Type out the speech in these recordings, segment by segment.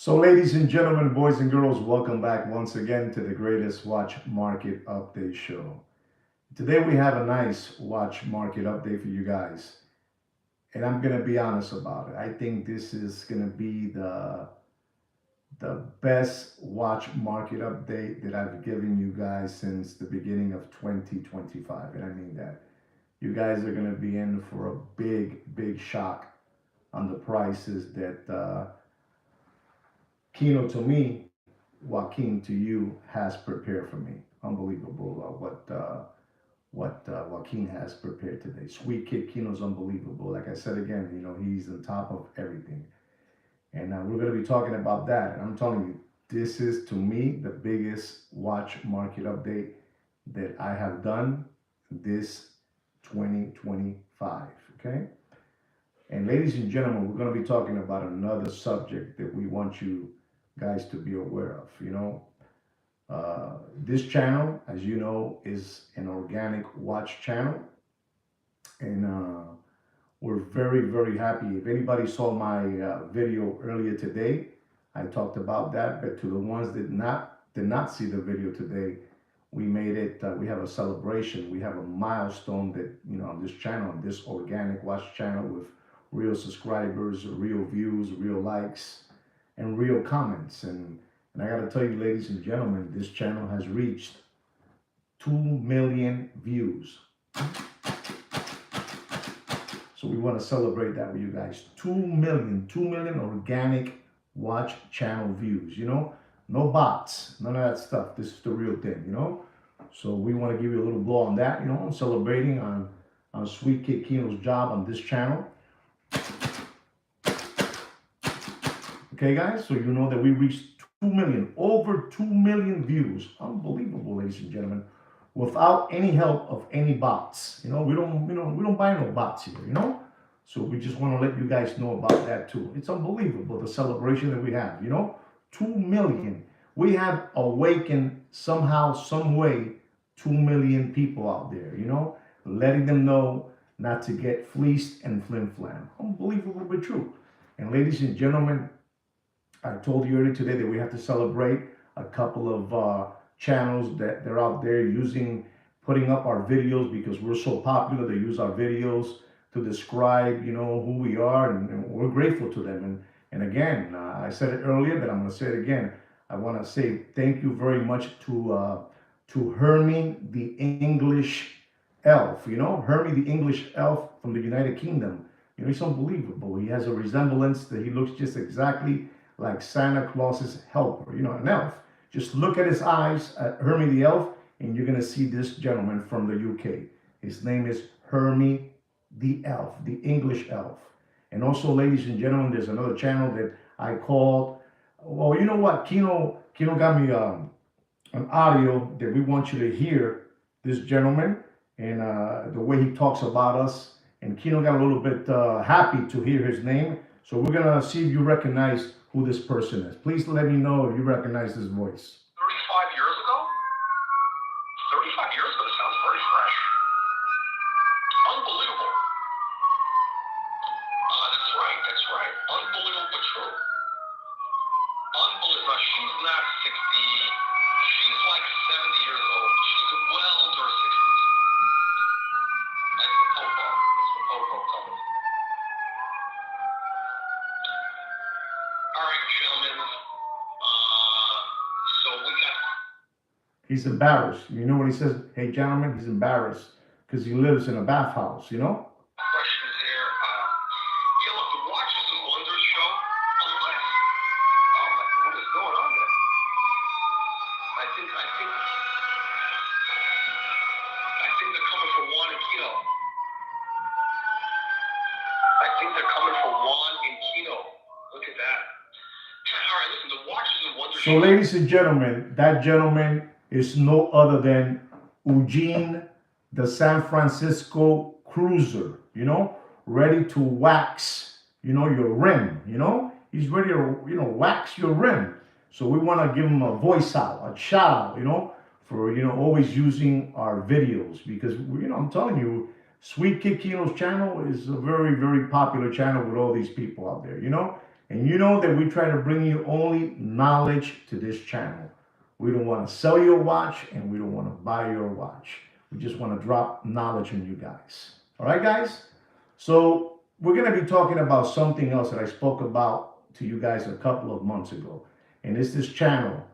So, ladies and gentlemen, boys and girls, welcome back once again to the greatest watch market update show. Today, we have a nice watch market update for you guys, and I'm gonna be honest about it. I think this is gonna be the best watch market update that I've given you guys since the beginning of 2025, and I mean that. You guys are gonna be in for a big shock on the prices that Kino to me, Joaquin to you has prepared for me. Unbelievable what Joaquin has prepared today. Sweet Kid Kino's unbelievable. Like I said again, he's on top of everything, and we're going to be talking about that. And I'm telling you, this is to me the biggest watch market update that I have done this 2025. Okay. And ladies and gentlemen, we're going to be talking about another subject that we want you guys to be aware of. This channel, as you know, is an organic watch channel, and we're very happy. If anybody saw my video earlier today, I talked about that. But to the ones that did not see the video today, we made it. We have a celebration. We have a milestone that on this channel, on this organic watch channel, with real subscribers, real views, real likes, and real comments. And I got to tell you, ladies and gentlemen, this channel has reached 2 million views. So we want to celebrate that with you guys. 2 million organic watch channel views. No bots, none of that stuff. This is the real thing. So we want to give you a little blow on that. I'm celebrating on Sweet Kid Kino's job on this channel. Okay, guys, so you know that we reached 2 million, over 2 million views. Unbelievable, ladies and gentlemen, without any help of any bots. We don't buy no bots here. So we just want to let you guys know about that too. It's unbelievable, the celebration that we have. 2 million. We have awakened somehow, some way, 2 million people out there. Letting them know not to get fleeced and flim flam. Unbelievable but true. And ladies and gentlemen, I told you earlier today that we have to celebrate a couple of channels that they're out there putting up our videos because we're so popular. They use our videos to describe, who we are, and we're grateful to them. And again, I said it earlier, but I'm going to say it again. I want to say thank you very much to Hermie the English Elf. Hermie the English Elf from the United Kingdom. He's unbelievable. He has a resemblance that he looks just exactly like Santa Claus's helper, an elf. Just look at his eyes at Hermie the Elf, and you're going to see this gentleman from the UK. His name is Hermie the Elf, the English Elf. And also, ladies and gentlemen, there's another channel that I called, well, you know what? Kino got me an audio that we want you to hear this gentleman and the way he talks about us. And Kino got a little bit happy to hear his name. So we're going to see if you recognize who this person is. Please let me know if you recognize this voice. 35 years ago? 35 years ago sounds very fresh. Unbelievable. That's right. Unbelievable but true. Unbelievable. She's not 60. She's like 70 years old. She's well into her 60s. That's the Popo. Coming. All right, gentlemen. So we got. He's embarrassed. You know what he says? Hey, gentlemen, he's embarrassed because he lives in a bathhouse, Questions here. Look, the Watches and Wonders show, unless. What is going on there? I think they're coming for Juan and Kino. I think they're coming for Juan and Kino. Look at that. All right, listen, the Watches and Wonders show. So, ladies and gentlemen, that gentleman is no other than Eugene, the San Francisco Cruiser, ready to wax, your rim, he's ready to, wax your rim. So we want to give him a voice out, a shout out, for, always using our videos because, I'm telling you, Sweet Kid Kino's channel is a very popular channel with all these people out there, And you know that we try to bring you only knowledge to this channel. We don't want to sell your watch and we don't want to buy your watch. We just want to drop knowledge on you guys. All right, guys? So we're going to be talking about something else that I spoke about to you guys a couple of months ago. And it's this channel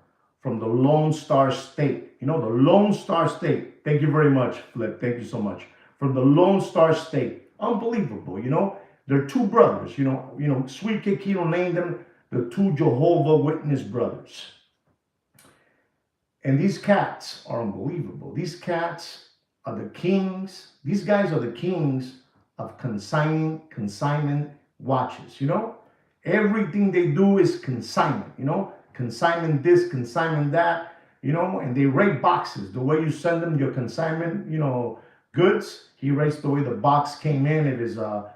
from the Lone Star State. You know, the Lone Star State. Thank you very much, Flip. Thank you so much. From the Lone Star State. Unbelievable, you know. They're two brothers, you know, Sweet Kid Kino named them the two Jehovah Witness brothers. And these cats are unbelievable. These cats are the kings. These guys are the kings of consignment watches, you know. Everything they do is consignment, you know. Consignment this, consignment that, you know, and they rate boxes. The way you send them your consignment, you know, goods, he rates the way the box came in. It is a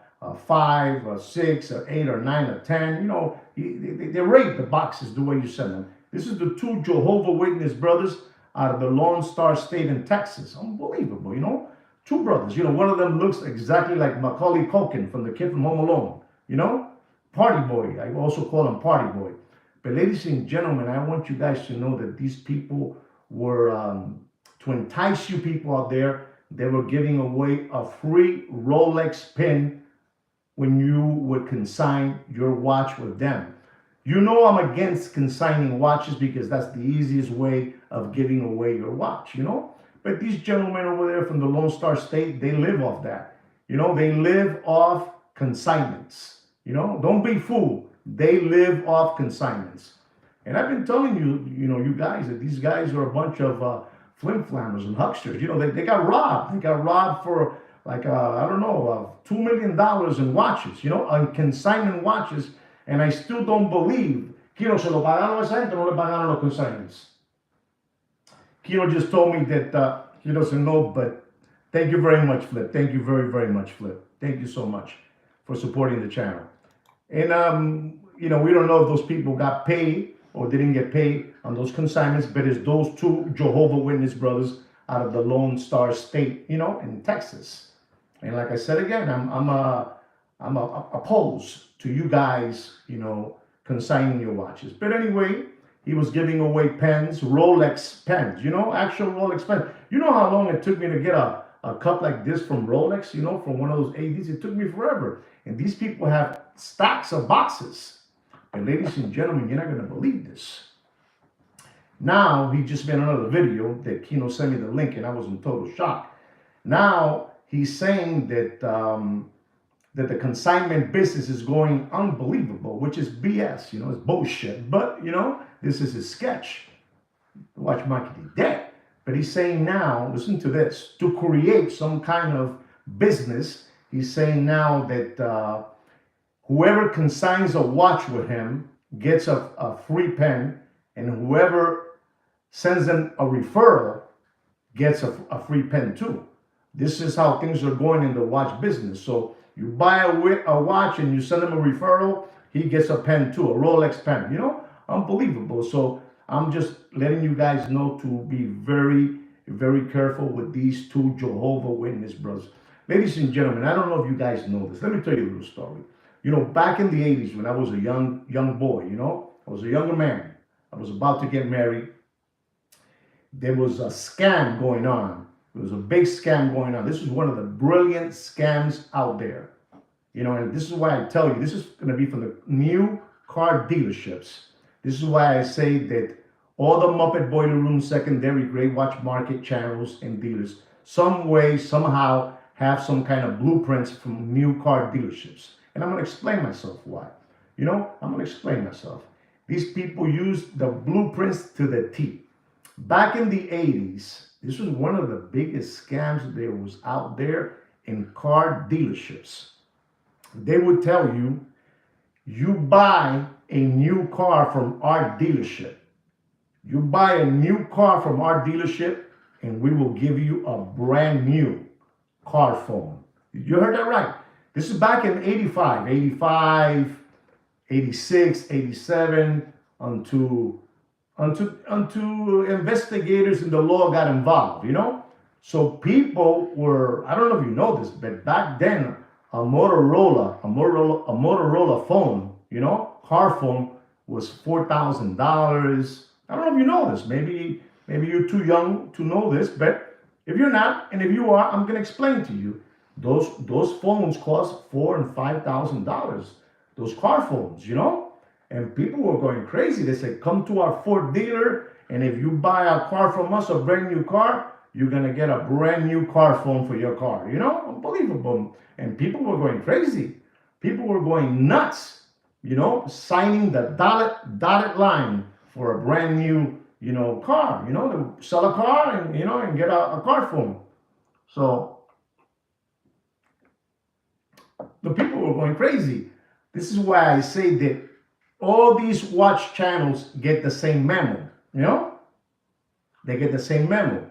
5, or 6, or 8, or 9, or 10. You know, they rate the boxes the way you send them. This is the two Jehovah Witness brothers out of the Lone Star State in Texas. Unbelievable, you know. Two brothers. You know, one of them looks exactly like Macaulay Culkin from the kid from Home Alone. You know, Party Boy. I also call him Party Boy. But ladies and gentlemen, I want you guys to know that these people were, to entice you people out there, they were giving away a free Rolex pin when you would consign your watch with them. You know I'm against consigning watches because that's the easiest way of giving away your watch, you know? But these gentlemen over there from the Lone Star State, they live off that. You know, they live off consignments. You know, don't be fooled. They live off consignments. And I've been telling you, you know, you guys, that these guys are a bunch of flim-flammers and hucksters. You know, they got robbed. They got robbed for like, I don't know, $2 million in watches, you know, on consignment watches. And I still don't believe. Kino, se lo pagaron a esa gente, no le pagaron los consignments. Kino just told me that he doesn't know, but thank you very much, Flip. Thank you very, very much, Flip. Thank you so much for supporting the channel. And, you know, we don't know if those people got paid or didn't get paid on those consignments, but it's those two Jehovah Witness brothers out of the Lone Star State, you know, in Texas. And like I said again, I'm opposed to you guys, you know, consigning your watches. But anyway, he was giving away pens, Rolex pens, you know, actual Rolex pens. You know how long it took me to get a cup like this from Rolex, you know, from one of those 80s? It took me forever. And these people have stacks of boxes. And ladies and gentlemen, you're not going to believe this. Now, he just made another video that Kino sent me the link, and I was in total shock. Now, he's saying that that the consignment business is going unbelievable, which is BS, you know, it's bullshit. But, you know, this is his sketch. The watch market is dead. But he's saying now, listen to this, to create some kind of business, he's saying now that whoever consigns a watch with him gets a free pen, and whoever sends them a referral gets a free pen too. This is how things are going in the watch business. So you buy a watch and you send him a referral, he gets a pen too, a Rolex pen, you know? Unbelievable. So I'm just letting you guys know to be very, very careful with these two Jehovah Witness brothers. Ladies and gentlemen, I don't know if you guys know this. Let me tell you a little story. You know, back in the 80s when I was a young boy, you know, I was a younger man. I was about to get married. There was a scam going on. There was a big scam going on. This was one of the brilliant scams out there. You know, and this is why I tell you, this is going to be from the new car dealerships. This is why I say that all the Muppet Boiler Room secondary gray watch market channels and dealers, some way, somehow, have some kind of blueprints from new car dealerships. And I'm going to explain myself why. You know, I'm going to explain myself. These people use the blueprints to the T. Back in the 80s, this was one of the biggest scams that was out there in car dealerships. They would tell you, you buy a new car from our dealership. You buy a new car from our dealership and we will give you a brand new car phone. You heard that right. This is back in 85, 86, 87, until investigators in the law got involved, you know? So people were, I don't know if you know this, but back then, a Motorola phone, you know, car phone was $4,000. I don't know if you know this. Maybe you're too young to know this, but if you're not, and if you are, I'm gonna explain to you. Those phones cost $4,000 and $5,000. Those car phones, and people were going crazy. They said, "Come to our Ford dealer, and if you buy a car from us, a brand new car, you're gonna get a brand new car phone for your car." Unbelievable. And people were going crazy. People were going nuts. Signing the dotted line for a brand new, car. To sell a car and get a car phone. So the people were going crazy. This is why I say that all these watch channels get the same memo. They get the same memo.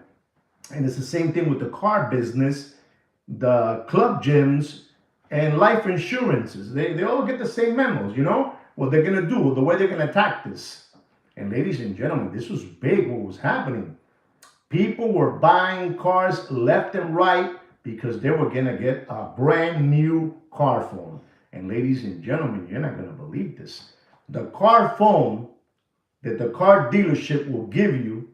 And it's the same thing with the car business, the club gyms, and life insurances. They all get the same memos, what they're going to do, the way they're going to attack this. And ladies and gentlemen, this was big what was happening. People were buying cars left and right because they were going to get a brand new car phone. And ladies and gentlemen, you're not going to believe this. The car phone that the car dealership will give you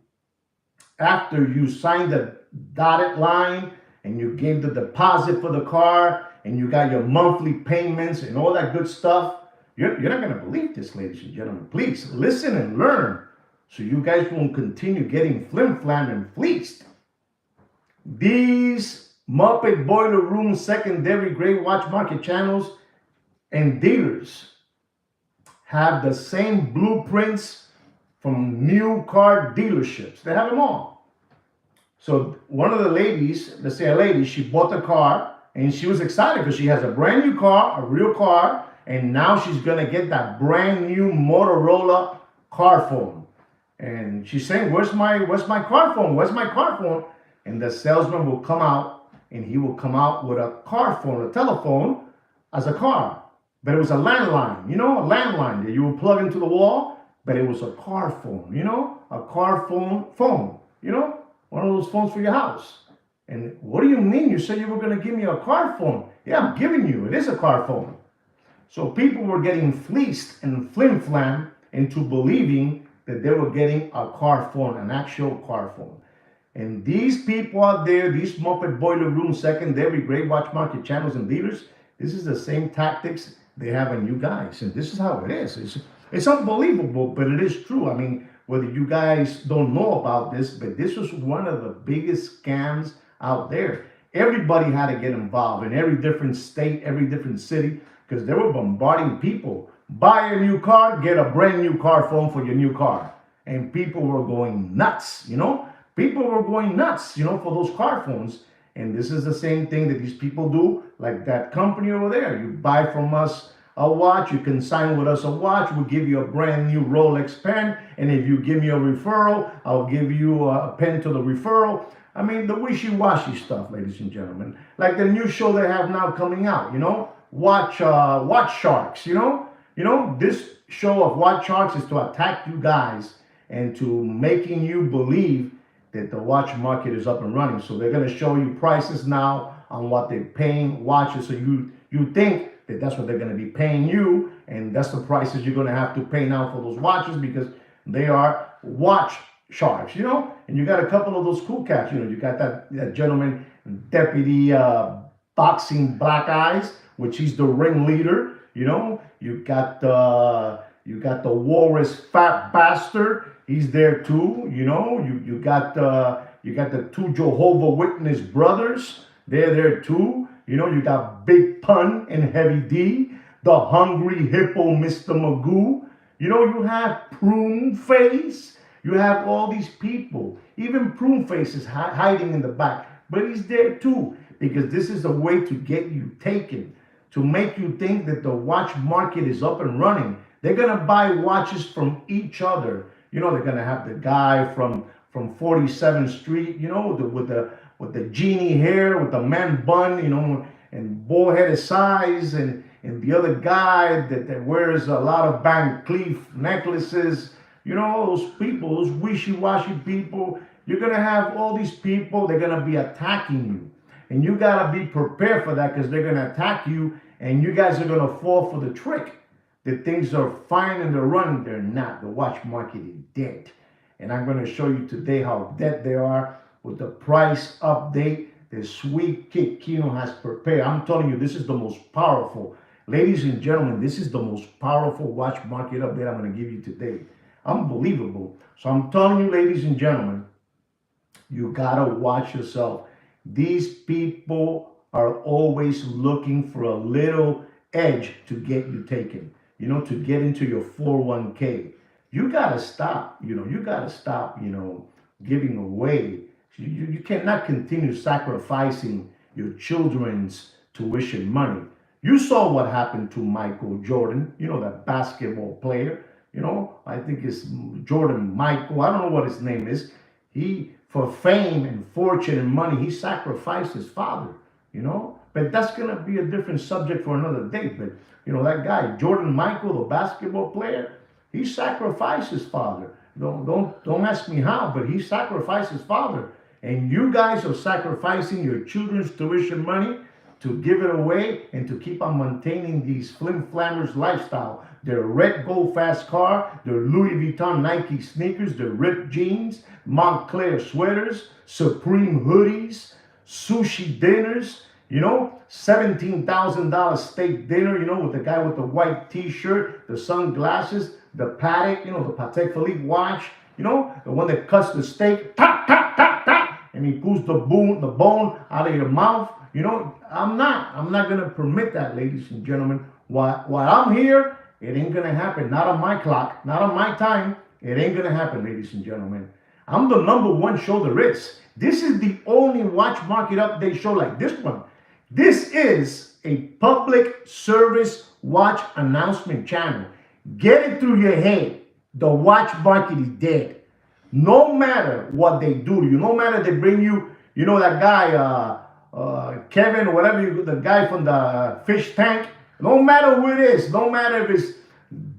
after you sign the dotted line and you gave the deposit for the car and you got your monthly payments and all that good stuff, you're not going to believe this, ladies and gentlemen. Please listen and learn so you guys won't continue getting flim-flam and fleeced. These Muppet Boiler Room secondary grade watch market channels and dealers have the same blueprints from new car dealerships. They have them all. So one of the ladies, let's say a lady, she bought the car and she was excited because she has a brand new car, a real car, and now she's gonna get that brand new Motorola car phone. And she's saying, where's my car phone? Where's my car phone? And the salesman will come out and he will come out with a car phone, a telephone as a car. But it was a landline, a landline that you would plug into the wall, but it was a car phone, a car phone, one of those phones for your house. And what do you mean? You said you were going to give me a car phone. Yeah, I'm giving you. It is a car phone. So people were getting fleeced and flim-flam into believing that they were getting a car phone, an actual car phone. And these people out there, these Muppet Boiler Room secondary grade watch market channels and dealers, this is the same tactics they have on you guys. And this is how it is. It's unbelievable, but it is true. I mean, whether you guys don't know about this, but this was one of the biggest scams out there. Everybody had to get involved in every different state, every different city, because they were bombarding people. Buy a new car, get a brand new car phone for your new car. And people were going nuts, People were going nuts, for those car phones. And this is the same thing that these people do, like that company over there. You buy from us a watch, you can sign with us a watch, we'll give you a brand new Rolex pen, and if you give me a referral, I'll give you a pen to the referral. I mean, the wishy-washy stuff, ladies and gentlemen. Like the new show they have now coming out, Watch Sharks, This show of Watch Sharks is to attack you guys and to making you believe that the watch market is up and running. So they're going to show you prices now on what they're paying watches. So you think that that's what they're going to be paying you, and that's the prices you're going to have to pay now for those watches because they are watch sharks, And you got a couple of those cool cats, You got that gentleman, Deputy Boxing Black Eyes, which he's the ringleader, You got the Walrus Fat Bastard. He's there too, You got the two Jehovah Witness brothers. They're there too. You got Big Pun and Heavy D, the Hungry Hippo, Mr. Magoo. You have Prune Face. You have all these people. Even Prune Face is hiding in the back, but he's there too because this is a way to get you taken, to make you think that the watch market is up and running. They're gonna buy watches from each other. They're gonna have the guy from 47th Street, with the genie hair, with the man bun, and bullheaded size, and the other guy that wears a lot of Van Cleef necklaces. Those people, those wishy-washy people. You're gonna have all these people. They're gonna be attacking you, and you gotta be prepared for that because they're gonna attack you, and you guys are gonna fall for the trick. that things are fine and they're running. They're not. The watch market is dead. And I'm going to show you today how dead they are with the price update that Sweet Kid Kino has prepared. I'm telling you, this is the most powerful. Ladies and gentlemen, this is the most powerful watch market update I'm going to give you today. Unbelievable. So I'm telling you, ladies and gentlemen, you gotta watch yourself. These people are always looking for a little edge to get you taken, to get into your 401k. You gotta stop, you gotta stop, giving away. You cannot continue sacrificing your children's tuition money. You saw what happened to Michael Jordan, that basketball player. I think it's Jordan Michael. I don't know what his name is. For fame and fortune and money, he sacrificed his father, But that's going to be a different subject for another day. But, that guy, Jordan Michael, the basketball player, he sacrificed his father. Don't ask me how, but he sacrificed his father. And you guys are sacrificing your children's tuition money to give it away and to keep on maintaining these flim flammers lifestyle. Their red gold fast car, their Louis Vuitton Nike sneakers, their ripped jeans, Montclair sweaters, Supreme hoodies, sushi dinners, $17,000 steak dinner, with the guy with the white t-shirt, the sunglasses, the Patek, the Patek Philippe watch, the one that cuts the steak, tap, tap, tap, tap, and he pulls the bone out of your mouth. I'm not going to permit that, ladies and gentlemen. While I'm here, it ain't going to happen. Not on my clock, not on my time. It ain't going to happen, ladies and gentlemen. I'm the #1 show there is. This is the only watch market update show like this one. This is a public service watch announcement channel. Get it through your head. The watch market is dead. No matter what they do to you, no matter they bring you, that guy, Kevin, or whatever, the guy from the fish tank, no matter who it is, no matter if it's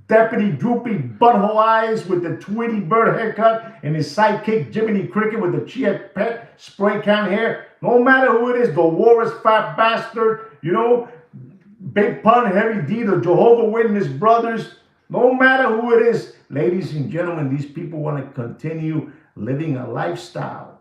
Deputy Droopy Butthole Eyes with the Tweety Bird haircut and his sidekick Jiminy Cricket with the Chia Pet spray can hair, no matter who it is, the Walrus Fat Bastard, Big Pun, Heavy D, the Jehovah Witness brothers, no matter who it is, ladies and gentlemen, these people want to continue living a lifestyle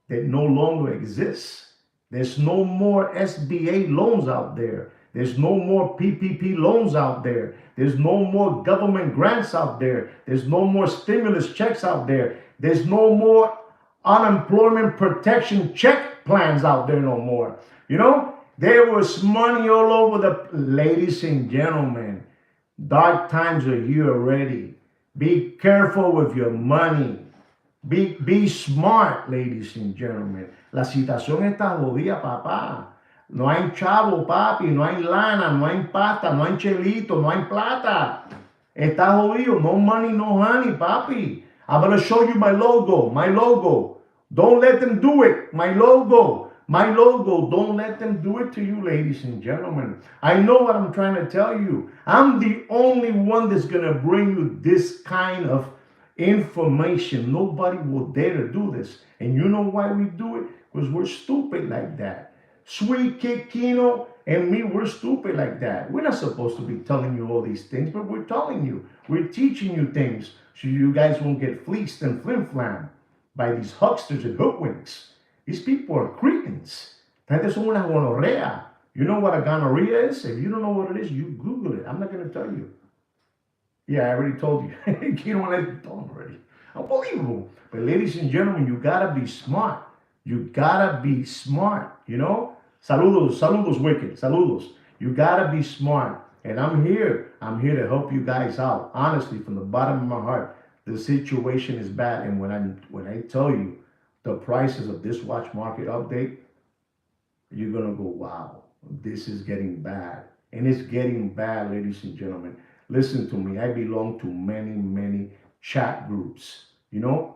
that no longer exists. There's no more SBA loans out there. There's no more PPP loans out there. There's no more government grants out there. There's no more stimulus checks out there. There's no more unemployment protection check plans out there no more. There was money all over the... Ladies and gentlemen, dark times are here already. Be careful with your money. Be smart, ladies and gentlemen. La situación está jodida, papá. No hay chavo, papi, no hay lana, no hay pasta, no hay chelito, no hay plata. Está jodido. No money, no honey, papi. I'm going to show you my logo. My logo. Don't let them do it. My logo. My logo. Don't let them do it to you, ladies and gentlemen. I know what I'm trying to tell you. I'm the only one that's going to bring you this kind of information. Nobody will dare to do this. And you know why we do it? Because we're stupid like that. Sweet Kid Kino and me, we're stupid like that. We're not supposed to be telling you all these things, but we're telling you. We're teaching you things so you guys won't get fleeced and flim-flam by these hucksters and hoodwinks. These people are cretins. Gente son una gonorrea. You know what a gonorrhea is? If you don't know what it is, you Google it. I'm not going to tell you. Yeah, I already told you. You know what I told already. Unbelievable. But ladies and gentlemen, you got to be smart. You gotta be smart, Saludos, Wicked. Saludos. You gotta be smart. And I'm here to help you guys out. Honestly, from the bottom of my heart, the situation is bad. And when I tell you the prices of this watch market update, you're gonna go, wow, this is getting bad. And it's getting bad, ladies and gentlemen. Listen to me. I belong to many chat groups.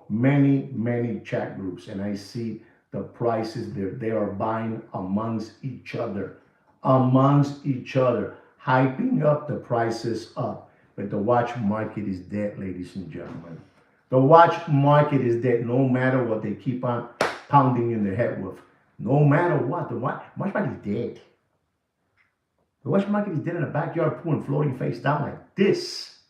Many chat groups. And I see the prices they are buying amongst each other, hyping up the prices up. But the watch market is dead, ladies and gentlemen. The watch market is dead no matter what they keep on pounding in the head with. No matter what, the watch market is dead. The watch market is dead in the backyard pool and floating face down like this.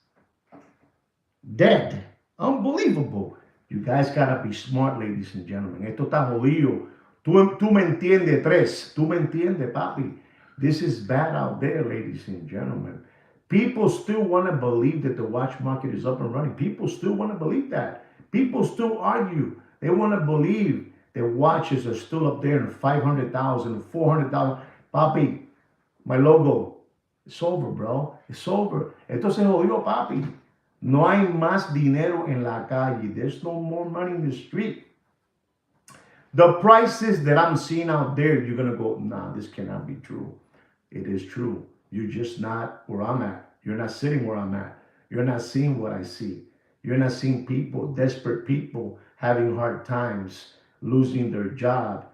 Dead. Unbelievable. You guys gotta be smart, ladies and gentlemen. Esto está jodido. Tú me entiendes, Tres. Tú me entiendes, papi. This is bad out there, ladies and gentlemen. People still want to believe that the watch market is up and running. People still want to believe that. People still argue. They want to believe that watches are still up there in 500,000, 400,000. Papi, my logo, it's over, bro. It's over. Esto se jodió, papi. No hay más dinero en la calle. There's no more money in the street. The prices that I'm seeing out there, you're going to go, nah, this cannot be true. It is true. You're just not where I'm at. You're not sitting where I'm at. You're not seeing what I see. You're not seeing people, desperate people, having hard times, losing their job,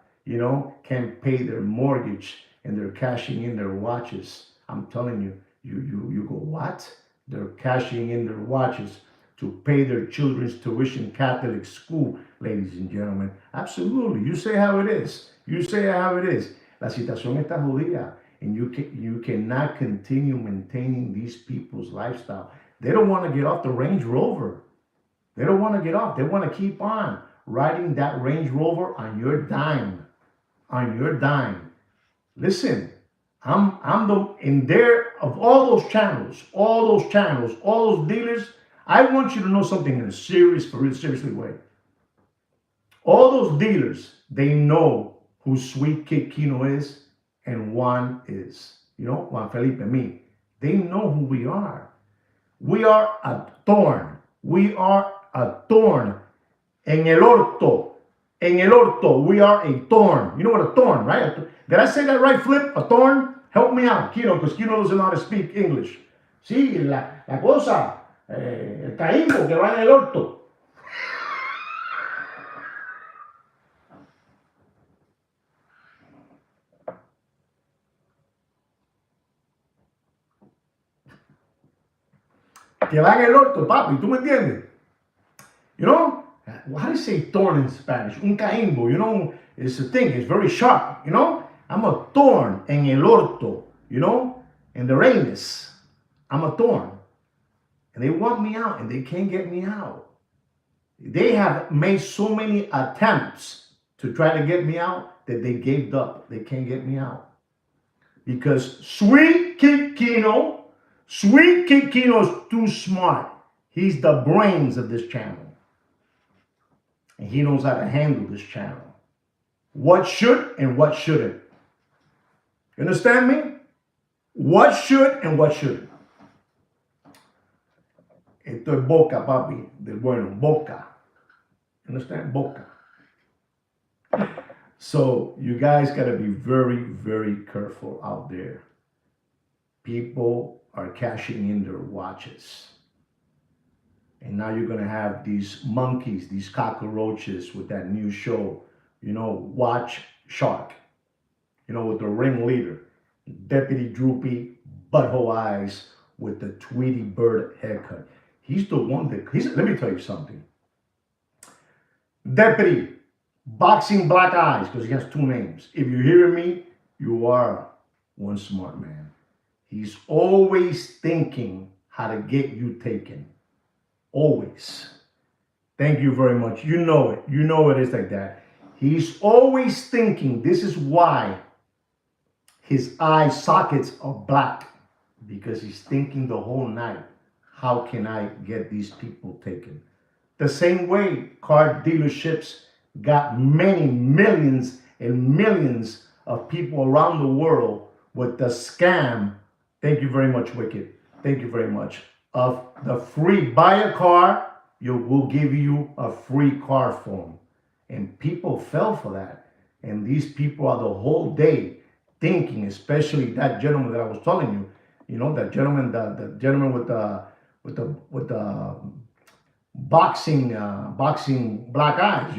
can't pay their mortgage, and they're cashing in their watches. I'm telling you, you go, what? They're cashing in their watches to pay their children's tuition Catholic school, ladies and gentlemen. Absolutely. You say how it is. You say how it is. La situación está jodida. And you cannot continue maintaining these people's lifestyle. They don't want to get off the Range Rover. They don't want to get off. They want to keep on riding that Range Rover on your dime. On your dime. Listen, in there of all those channels, all those dealers, I want you to know something in a seriously way. All those dealers, they know who Sweet Kid Kino is and Juan is. Juan Felipe, me. They know who we are. We are a thorn. We are a thorn. En el orto. En el orto. We are a thorn. You know what a thorn, right? Did I say that right, Flip? A thorn? Help me out, Kino, because Kino doesn't know how to speak English. Sí, la cosa, el caímbo que va en el orto. Que va en el orto, papi, ¿tú me entiendes? How do you say thorn in Spanish? Un caimbo, it's a thing, it's very sharp, I'm a thorn en el orto, in the anus. I'm a thorn. And they want me out, and they can't get me out. They have made so many attempts to try to get me out that they gave up. They can't get me out. Because Sweet Kid Kino is too smart. He's the brains of this channel. And he knows how to handle this channel. What should and what shouldn't. You understand me? What should and what shouldn't. Esto es boca, papi, del bueno, boca. You understand? Boca. So you guys got to be very, very careful out there. People are cashing in their watches. And now you're going to have these monkeys, these cockroaches with that new show, Watch Shark, with the ringleader, Deputy Droopy, butthole eyes with the Tweety Bird haircut. He's the one let me tell you something. Deputy, boxing black eyes, because he has two names. If you hear me, you are one smart man. He's always thinking how to get you taken. Always. Thank you very much. You know it. You know it is like that. He's always thinking. This is why his eye sockets are black. Because he's thinking the whole night, how can I get these people taken? The same way car dealerships got many millions and millions of people around the world with the scam. Thank you very much, Wicked. Thank you very much. Of the free, buy a car, we'll give you a free car phone. And people fell for that. And these people are the whole day thinking, especially that gentleman that I was telling you, that gentleman, the gentleman with the boxing black eyes,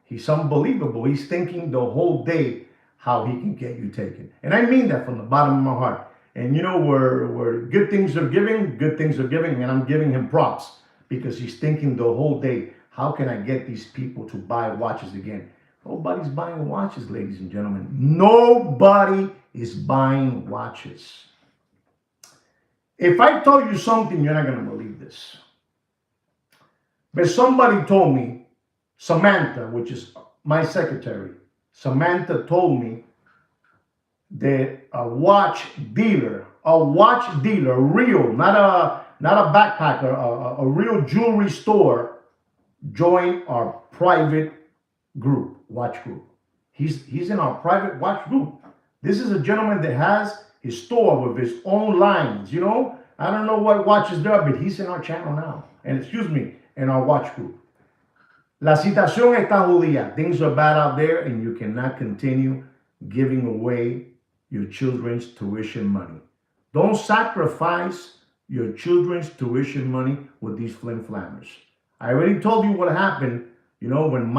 he's unbelievable. He's thinking the whole day how he can get you taken. And I mean that from the bottom of my heart. And where good things are giving, and I'm giving him props because he's thinking the whole day, how can I get these people to buy watches again? Nobody's buying watches, ladies and gentlemen. Nobody is buying watches. If I tell you something, you're not going to believe this. But somebody told me, Samantha, which is my secretary, Samantha told me that a watch dealer, real, not a backpacker, a real jewelry store, joined our private group, watch group. He's in our private watch group. This is a gentleman that has his store with his own lines. You know, I don't know what watches there are, but he's in our channel now. And excuse me, in our watch group. La situación está jodida. Things are bad out there, and you cannot continue giving away your children's tuition money. Don't sacrifice your children's tuition money with these flim flammers. I already told you what happened. You know, when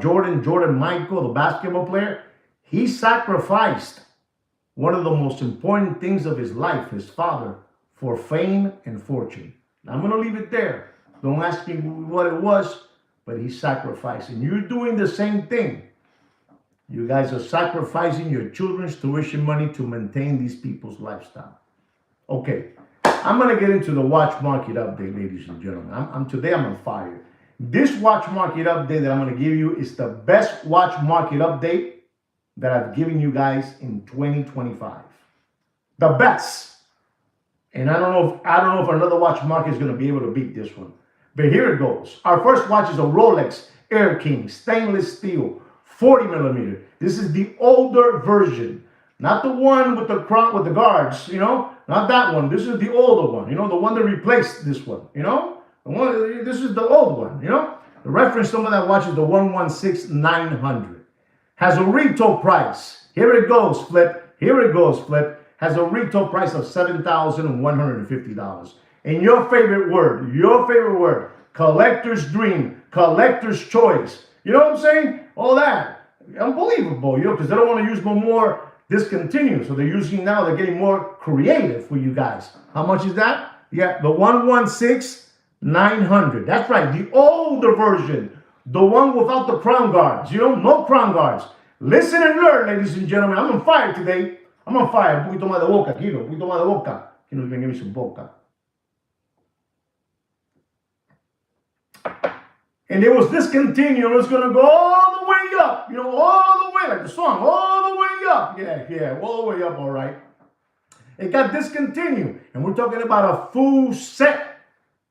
Jordan Michael, the basketball player, he sacrificed one of the most important things of his life, his father, for fame and fortune. I'm going to leave it there. Don't ask me what it was, but he sacrificed. And you're doing the same thing. You guys are sacrificing your children's tuition money to maintain these people's lifestyle. Okay, I'm going to get into the watch market update, ladies and gentlemen. Today I'm on fire. This watch market update that I'm going to give you is the best watch market update that I've given you guys in 2025. The best. And I don't know if another watch market is going to be able to beat this one. But here it goes. Our first watch is a Rolex Air King stainless steel 40 millimeter. This is the older version, not the one with the guards, you know, not that one. This is the older one, you know, the one that replaced this one, you know. This is the old one, you know. The reference number of that watch is the 116900. Has a retail price. Here it goes, Flip. Here it goes, Flip. Has a retail price of $7,150. And your favorite word, collector's dream, collector's choice. You know what I'm saying? All that. Unbelievable, you know, because they don't want to use no more discontinued. So they're getting more creative for you guys. How much is that? Yeah, the 116900. That's right, the older version. The one without the crown guards. You know, no crown guards. Listen and learn, ladies and gentlemen. I'm on fire today. I'm on fire. Un poquito más de boca, Kino. Un poquito más de boca. Kino, give me some boca. And it was discontinued. It's going to go all the way up. You know, all the way, like the song, all the way up. Yeah, all the way up, all right. It got discontinued. And we're talking about a full set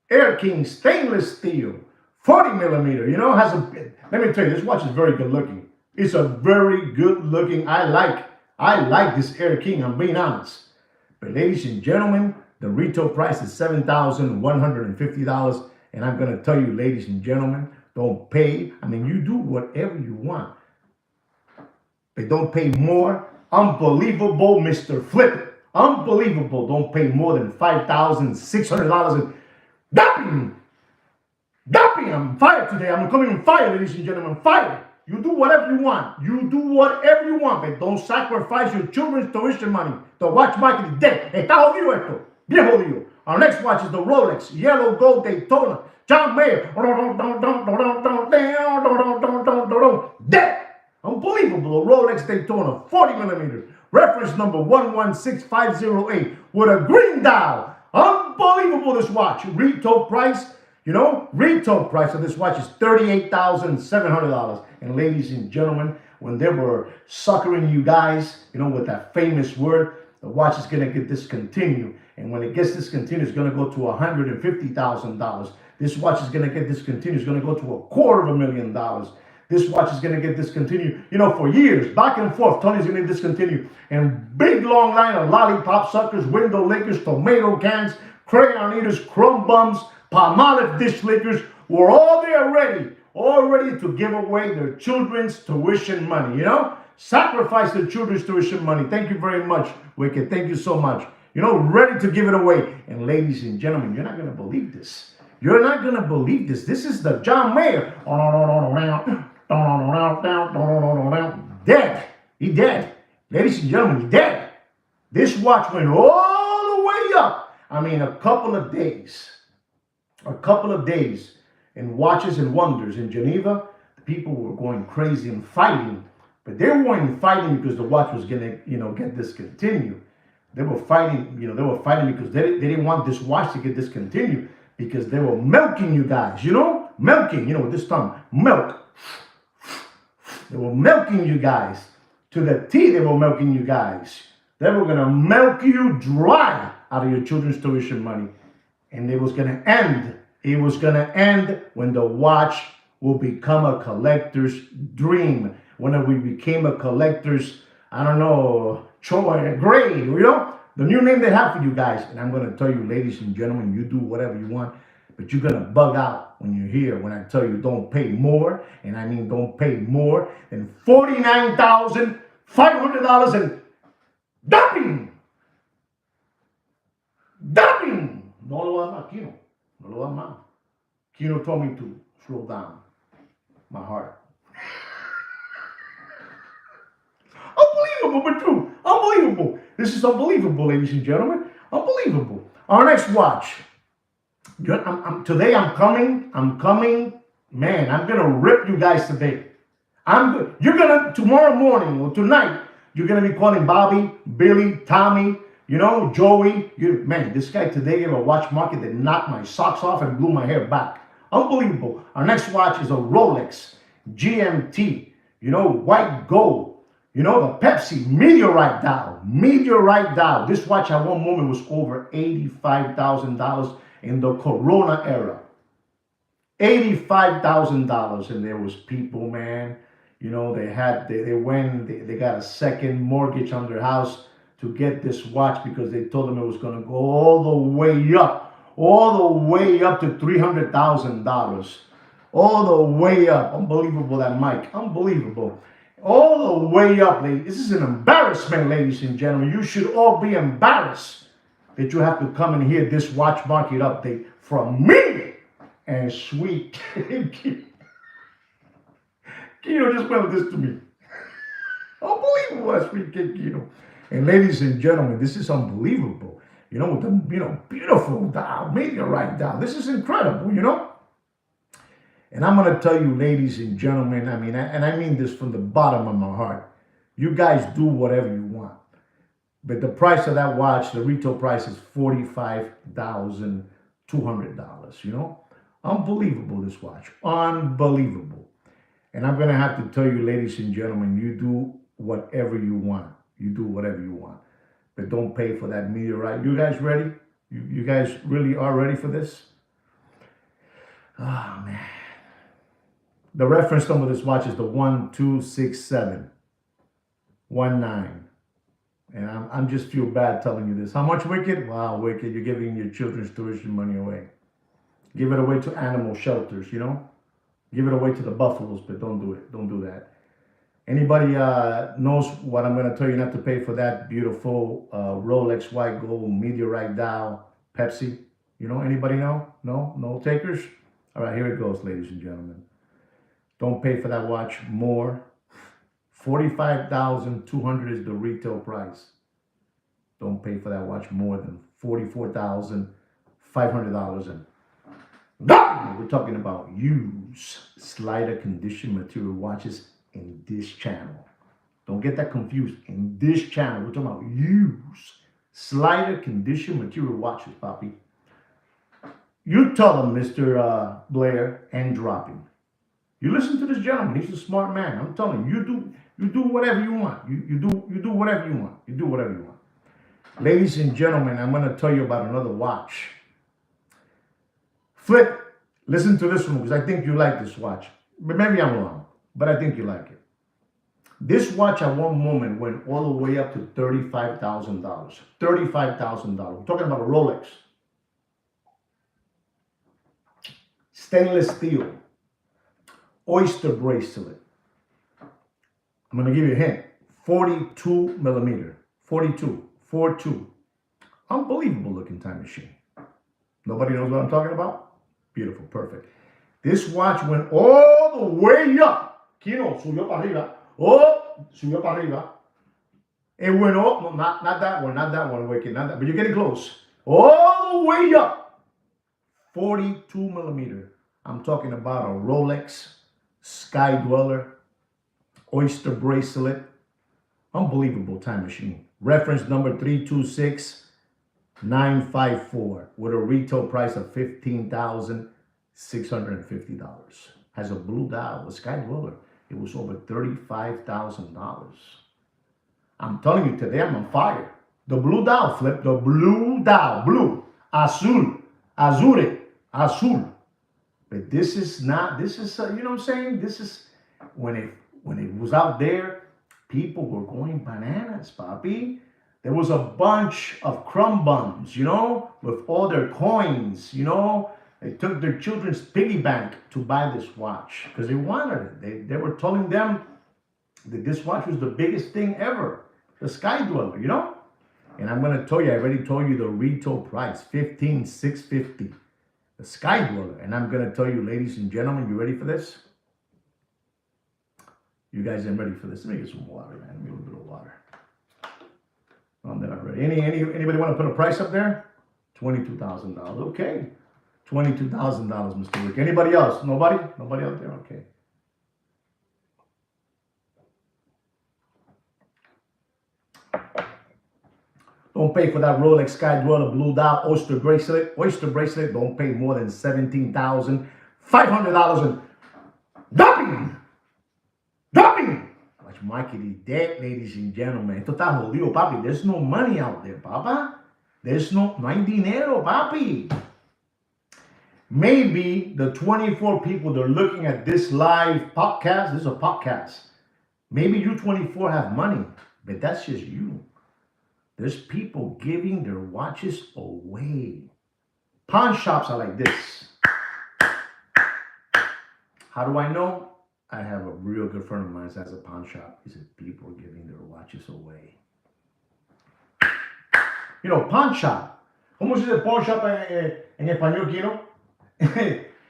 Air King stainless steel, 40 millimeter. You know, let me tell you, this watch is very good looking. It's a very good looking. I like this Air King, I'm being honest. But ladies and gentlemen, the retail price is $7,150. And I'm going to tell you, ladies and gentlemen, don't pay. I mean, you do whatever you want. But don't pay more. Unbelievable, Mr. Flip. Unbelievable. Don't pay more than $5,600. Dapping. I'm fired today. I'm coming on fire, ladies and gentlemen. Fire. You do whatever you want. But don't sacrifice your children's tuition money. The watch market is dead. Está jodido esto. Bien jodido. Our next watch is the Rolex Yellow Gold Daytona. John Mayer. Dead. Unbelievable. A Rolex Daytona 40 millimeter. Reference number 116508 with a green dial. Unbelievable, this watch. Retail price of this watch is $38,700. And ladies and gentlemen, when they were suckering you guys, you know, with that famous word, the watch is going to get discontinued. And when it gets discontinued, it's going to go to $150,000. This watch is going to get discontinued. It's going to go to $250,000. This watch is going to get discontinued, you know, for years, back and forth. Tony's going to discontinue. And big long line of lollipop suckers, window lickers, tomato cans, crayon eaters, crumb bums, Palmolive dish lickers were all there ready to give away their children's tuition money, you know? Sacrifice their children's tuition money. Thank you very much, Wicked. Thank you so much. You know, ready to give it away. And ladies and gentlemen, you're not going to believe this. You're not going to believe this. This is the John Mayer. Dead. He dead. Ladies and gentlemen, he's dead. This watch went all the way up. I mean, a couple of days in Watches and Wonders in Geneva, the people were going crazy and fighting. But they weren't fighting because the watch was going to, you know, get discontinued. They were fighting, they were fighting because they didn't want this watch to get discontinued because they were milking you guys, milking, with this tongue, milk. They were milking you guys to the teeth. They were milking you guys. They were gonna milk you dry out of your children's tuition money, and it was gonna end. It was gonna end when the watch will become a collector's dream. When we became a collector's, I don't know, grade, the new name they have for you guys. And I'm gonna tell you, ladies and gentlemen, you do whatever you want, but you're gonna bug out when you're here when I tell you don't pay more, and I mean don't pay more than $49,500 and dumping. No lo hagas más, Kino. No lo hagas más. Kino told me to slow down my heart. Unbelievable, but true. Unbelievable. This is unbelievable, ladies and gentlemen. Unbelievable. Our next watch. Today I'm coming. Man, I'm going to rip you guys today. I'm good. You're going to, tomorrow morning or tonight, you're going to be calling Bobby, Billy, Tommy, Joey. Man, this guy today gave a watch market that knocked my socks off and blew my hair back. Unbelievable. Our next watch is a Rolex GMT, white gold. The Pepsi Meteorite dial. This watch at one moment was over $85,000 in the Corona era. $85,000, and there was people, man. They got a second mortgage on their house to get this watch because they told them it was going to go all the way up to $300,000, all the way up. Unbelievable, that mic, unbelievable. All the way up, ladies. This is an embarrassment, ladies and gentlemen. You should all be embarrassed that you have to come and hear this watch market update from me and sweet Kino just went this to me. Unbelievable, that sweet kid Kino. And ladies and gentlemen, this is unbelievable. With the beautiful dial, Meteorite dial. This is incredible, And I'm going to tell you, ladies and gentlemen, I mean this from the bottom of my heart. You guys do whatever you want. But the price of that watch, the retail price is $45,200, Unbelievable, this watch. Unbelievable. And I'm going to have to tell you, ladies and gentlemen, you do whatever you want. You do whatever you want. But don't pay for that Meteorite. You guys ready? You guys really are ready for this? Oh, man. The reference number of this watch is the 126719. And I'm just feel bad telling you this. How much, Wicked? Wow, Wicked, you're giving your children's tuition money away. Give it away to animal shelters, Give it away to the buffaloes, but don't do it. Don't do that. Anybody knows what I'm going to tell you not to pay for that beautiful Rolex white gold Meteorite dial Pepsi? Anybody know? No takers? All right, here it goes, ladies and gentlemen. Don't pay for that watch more. $45,200 is the retail price. Don't pay for that watch more than $44,500. And we're talking about used slider condition material watches in this channel. Don't get that confused. In this channel, we're talking about used slider condition material watches, Papi. You tell them, Mr. Blair, and dropping. You listen to this gentleman. He's a smart man. I'm telling you, you do whatever you want. You do whatever you want. You do whatever you want. Ladies and gentlemen, I'm going to tell you about another watch. Flip, listen to this one because I think you like this watch. But maybe I'm wrong, but I think you like it. This watch at one moment went all the way up to $35,000. $35,000. We're talking about a Rolex. Stainless steel. Oyster bracelet. I'm going to give you a hint. 42 millimeter. 42. 42. Unbelievable looking time machine. Nobody knows what I'm talking about? Beautiful. Perfect. This watch went all the way up. Kino, subió para arriba. Oh, subió para arriba. It went up. No, not that one, Wicked. Not that. But you're getting close. All the way up. 42 millimeter. I'm talking about a Rolex Sky Dweller Oyster bracelet. Unbelievable time machine. Reference number 326954 with a retail price of $15,650. Has a blue dial, a Sky Dweller. It was over $35,000. I'm telling you, today I'm on fire. The blue dial, Flip, the blue dial, blue, azul, azure, azul. But this is not, this is, you know what I'm saying? This is, when it was out there, people were going bananas, papi. There was a bunch of crumb bums, you know, with all their coins, you know. They took their children's piggy bank to buy this watch because they wanted it. They were telling them that this watch was the biggest thing ever, the Sky Dweller, you know. And I'm gonna tell you, I already told you the retail price, $15,650, the Sky Dweller. And I'm gonna tell you, ladies and gentlemen, you ready for this? You guys ain't ready for this. Let me get some water, man. Let me get a little bit of water. I'm not ready. Anybody want to put a price up there? $22,000. Okay. $22,000, Mr. Rick. Anybody else? Nobody? Nobody out there? Okay. Don't pay for that Rolex Sky Dweller Blue Dial Oyster bracelet. Don't pay more than $17,500 in dumping. Watch Mikey is dead, ladies and gentlemen. Esto está jodido, papi. There's no money out there, papa. No hay dinero, papi. Maybe the 24 people that are looking at this live podcast, this is a podcast. Maybe you 24 have money, but that's just you. There's people giving their watches away. Pawn shops are like this. How do I know? I have a real good friend of mine that has a pawn shop. He said people are giving their watches away. You know, pawn shop. ¿Cómo se dice pawn shop en español, Kino?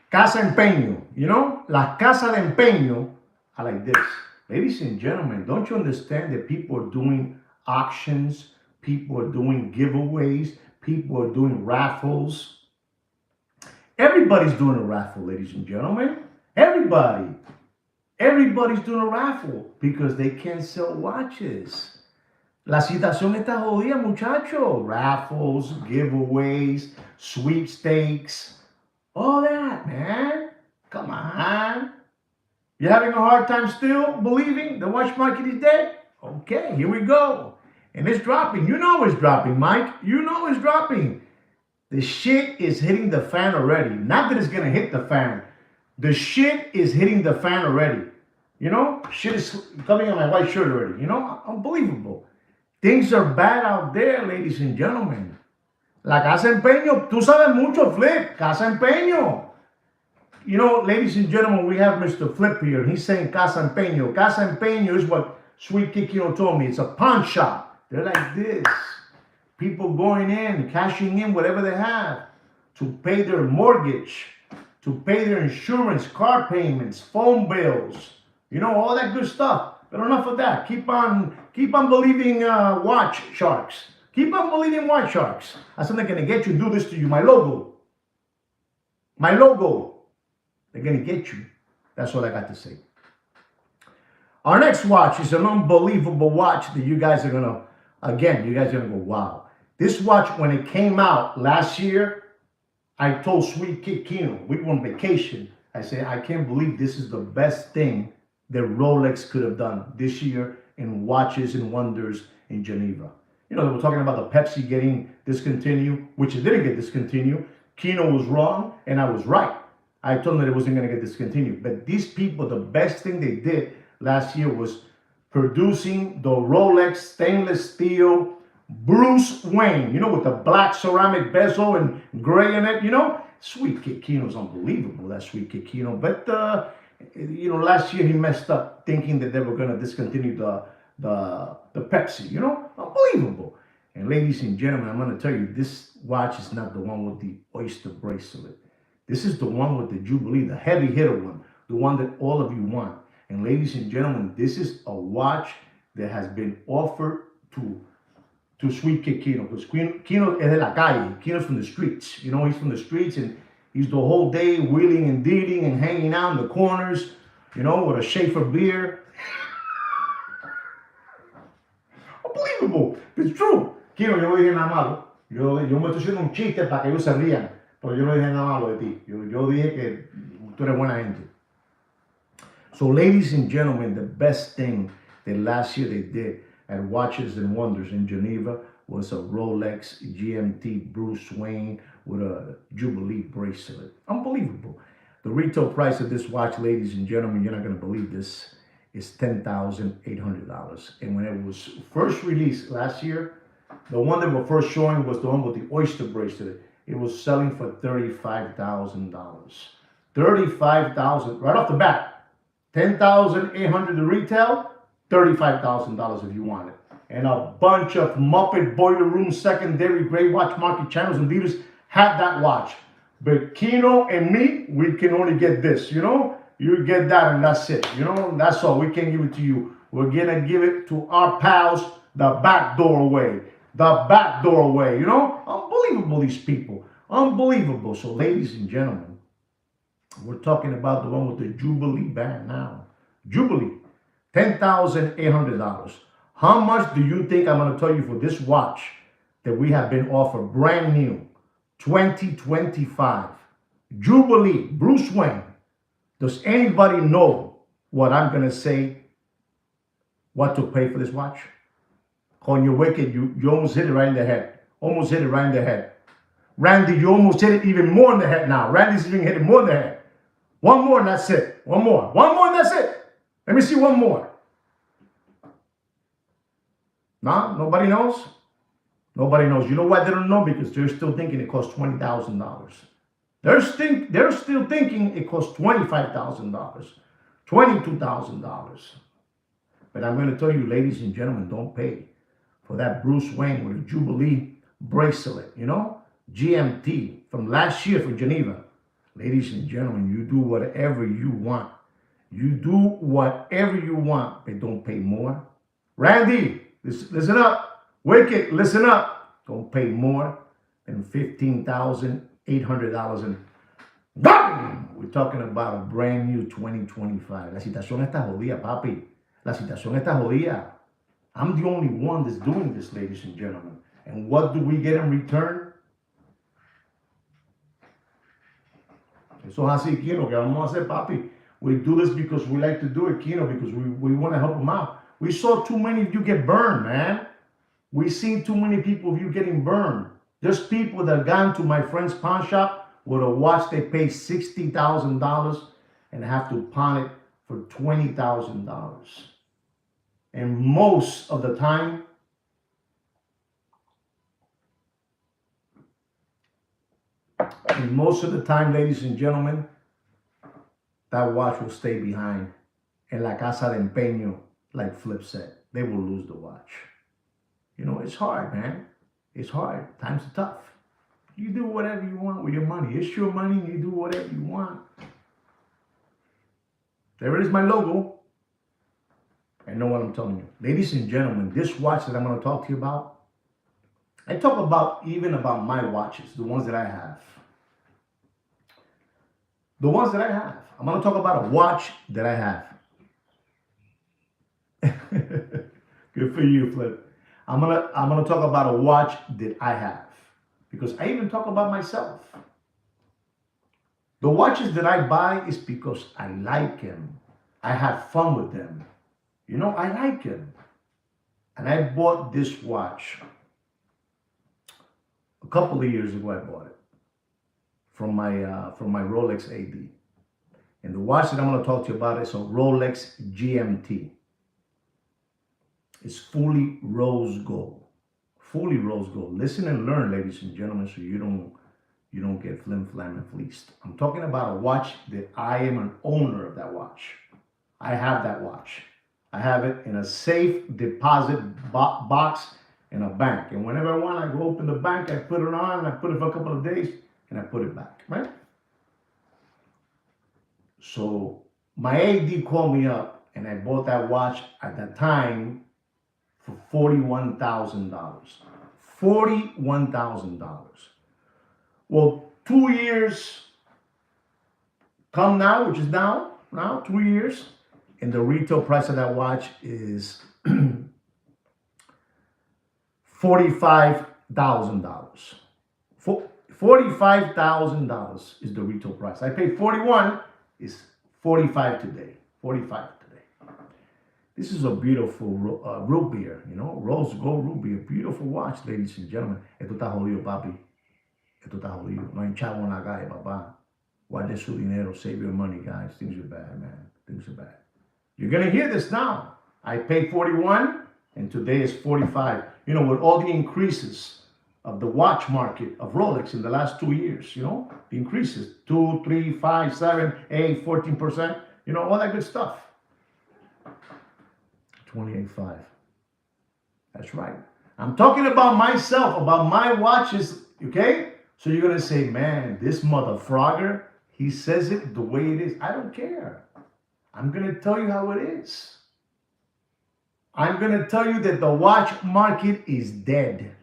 Casa empeño. You know, la casa de empeño are like this. Ladies and gentlemen, don't you understand that people are doing auctions, people are doing giveaways, people are doing raffles? Everybody's doing a raffle, ladies and gentlemen. Everybody's doing a raffle because they can't sell watches. La situación está jodida, muchacho. Raffles, giveaways, sweepstakes, all that, man. Come on. You're having a hard time still believing the watch market is dead? Okay, here we go. And it's dropping. You know it's dropping, Mike. You know it's dropping. The shit is hitting the fan already. Not that it's going to hit the fan. The shit is hitting the fan already. You know, shit is coming on my white shirt already. You know, unbelievable. Things are bad out there, ladies and gentlemen. La Casa Empeño, tú sabes mucho, Flip. Casa Empeño. You know, ladies and gentlemen, we have Mr. Flip here. He's saying Casa Empeño. Casa Empeño is what Sweet Kikino told me. It's a pawn shop. They're like this. People going in, cashing in whatever they have to pay their mortgage, to pay their insurance, car payments, phone bills, you know, all that good stuff. But enough of that. Keep on believing watch sharks. Keep on believing watch sharks. That's something gonna get you. Do this to you. My logo. They're gonna get you. That's all I got to say. Our next watch is an unbelievable watch that you guys are gonna go, wow. This watch, when it came out last year, I told Sweet Kid Kino, we were on vacation. I said, I can't believe this is the best thing that Rolex could have done this year in watches and wonders in Geneva. You know, they were talking about the Pepsi getting discontinued, which it didn't get discontinued. Kino was wrong, and I was right. I told them that it wasn't going to get discontinued. But these people, the best thing they did last year was producing the Rolex stainless steel Bruce Wayne, you know, with the black ceramic bezel and gray in it, you know. Sweet Kid Kino's unbelievable, that Sweet Kid Kino. But, you know, last year he messed up thinking that they were going to discontinue the Pepsi, you know. Unbelievable. And ladies and gentlemen, I'm going to tell you, this watch is not the one with the oyster bracelet. This is the one with the Jubilee, the heavy hitter one, the one that all of you want. And ladies and gentlemen, this is a watch that has been offered to Sweet Kid Kino. Because Kino es de la calle. Kino's from the streets. You know, he's from the streets and he's the whole day wheeling and dealing and hanging out in the corners, you know, with a Schaefer beer. Unbelievable. It's true. Kino, yo no dije nada malo. Yo me estoy haciendo un chiste para que ellos se rían. Pero yo no dije nada malo de ti. Yo dije que tú eres buena gente. So, ladies and gentlemen, the best thing that last year they did at Watches and Wonders in Geneva was a Rolex GMT Bruce Wayne with a Jubilee bracelet. Unbelievable. The retail price of this watch, ladies and gentlemen, you're not going to believe this, is $10,800. And when it was first released last year, the one that we're first showing was the one with the oyster bracelet. It was selling for $35,000. $35,000 right off the bat. $10,800 to retail, $35,000 if you want it. And a bunch of Muppet Boiler Room secondary gray watch market channels and dealers had that watch. But Kino and me, we can only get this, you know? You get that and that's it, you know? That's all. We can't give it to you. We're gonna give it to our pals the back door way. The back door way, you know? Unbelievable, these people. Unbelievable. So, ladies and gentlemen, we're talking about the one with the Jubilee band now. Jubilee, $10,800. How much do you think I'm going to tell you for this watch that we have been offered brand new, 2025? Jubilee, Bruce Wayne. Does anybody know what I'm going to say, what to pay for this watch? On your wicked, you almost hit it right in the head. Almost hit it right in the head. Randy, you almost hit it even more in the head now. Randy's even hit it more in the head. One more and that's it. One more. One more and that's it. Let me see one more. Nah, nobody knows? Nobody knows. You know why they don't know? Because they're still thinking it costs $20,000. They're still thinking it costs $25,000, $22,000. But I'm going to tell you, ladies and gentlemen, don't pay for that Bruce Wayne with a Jubilee bracelet, you know? GMT from last year for Geneva. Ladies and gentlemen, you do whatever you want. You do whatever you want, but don't pay more. Randy, listen up. Wicked, listen up. Don't pay more than $15,800. And ¡bam! We're talking about a brand new 2025. La situación está jodida, papi. La situación está jodida. I'm the only one that's doing this, ladies and gentlemen. And what do we get in return? Eso es así, Kino, que vamos a hacer, papi. We do this because we like to do it, Kino, because we want to help them out. We saw too many of you get burned, man. We seen too many people of you getting burned. There's people that gone to my friend's pawn shop with a watch they pay $60,000 and have to pawn it for $20,000. And most of the time, ladies and gentlemen, that watch will stay behind en la casa de empeño, like Flip said. They will lose the watch. You know, it's hard, man. It's hard. Times are tough. You do whatever you want with your money. It's your money. You do whatever you want. There it is, my logo. I know what I'm telling you. Ladies and gentlemen, this watch that I'm going to talk to you about, I talk about even about my watches, the ones that I have. The ones that I have. I'm going to talk about a watch that I have. Good for you, Flip. I'm gonna talk about a watch that I have. Because I even talk about myself. The watches that I buy is because I like them. I have fun with them. You know, I like them. And I bought this watch a couple of years ago. I bought it from my Rolex AD. And the watch that I'm going to talk to you about is a Rolex GMT. It's fully rose gold. Fully rose gold. Listen and learn, ladies and gentlemen, so you don't get flim flam and fleeced. I'm talking about a watch that I am an owner of that watch. I have that watch. I have it in a safe deposit box in a bank. And whenever I want, I go open the bank, I put it on, I put it for a couple of days, and I put it back, right? So my AD called me up, and I bought that watch at that time for $41,000. $41,000. Well, 2 years come now, which is now 2 years, and the retail price of that watch is $45,000. $45,000 is the retail price. I paid 41. It's 45 today. 45 today. This is a beautiful root beer, you know, rose gold root beer. Beautiful watch, ladies and gentlemen. Esto está jodido, papi. Esto está jodido. No hay chavo en la calle, papá. Guarde su dinero. Save your money, guys. Things are bad, man. Things are bad. You're going to hear this now. I paid 41 and today is 45. You know, with all the increases of the watch market of Rolex in the last 2 years, you know, the increases 2, 3, 5, 7, 8, 14%, you know, all that good stuff. 28.5. That's right. I'm talking about myself, about my watches, okay? So you're going to say, man, this mother frogger, he says it the way it is. I don't care. I'm going to tell you how it is. I'm going to tell you that the watch market is dead.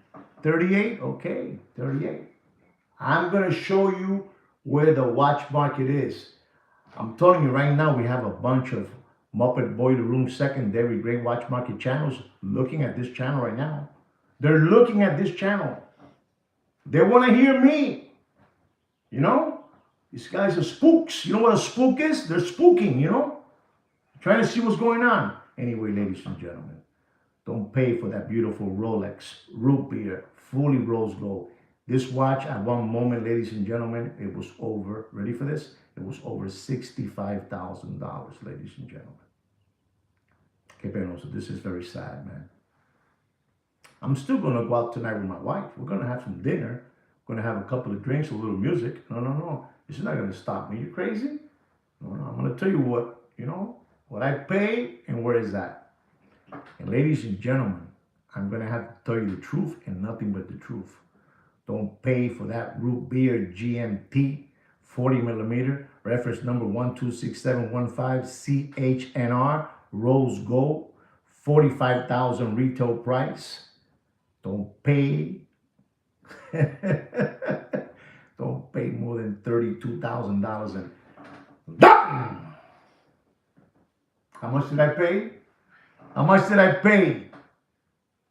38? Okay, 38. I'm going to show you where the watch market is. I'm telling you right now, we have a bunch of Muppet Boiler Room secondary great watch market channels looking at this channel right now. They're looking at this channel. They want to hear me. You know? These guys are spooks. You know what a spook is? They're spooking, you know? Trying to see what's going on. Anyway, ladies and gentlemen, don't pay for that beautiful Rolex root beer, fully rose gold. This watch, at one moment, ladies and gentlemen, it was over, ready for this? It was over $65,000, ladies and gentlemen. Que penoso. This is very sad, man. I'm still going to go out tonight with my wife. We're going to have some dinner. We're going to have a couple of drinks, a little music. No. This is not going to stop me. You crazy? No. I'm going to tell you what, you know, what I pay and where is that. And ladies and gentlemen, I'm going to have to tell you the truth and nothing but the truth. Don't pay for that root beer GMT 40 millimeter, reference number 126715 CHNR, rose gold, 45,000 retail price. Don't pay. Don't pay more than $32,000 and how much did I pay? How much did I pay?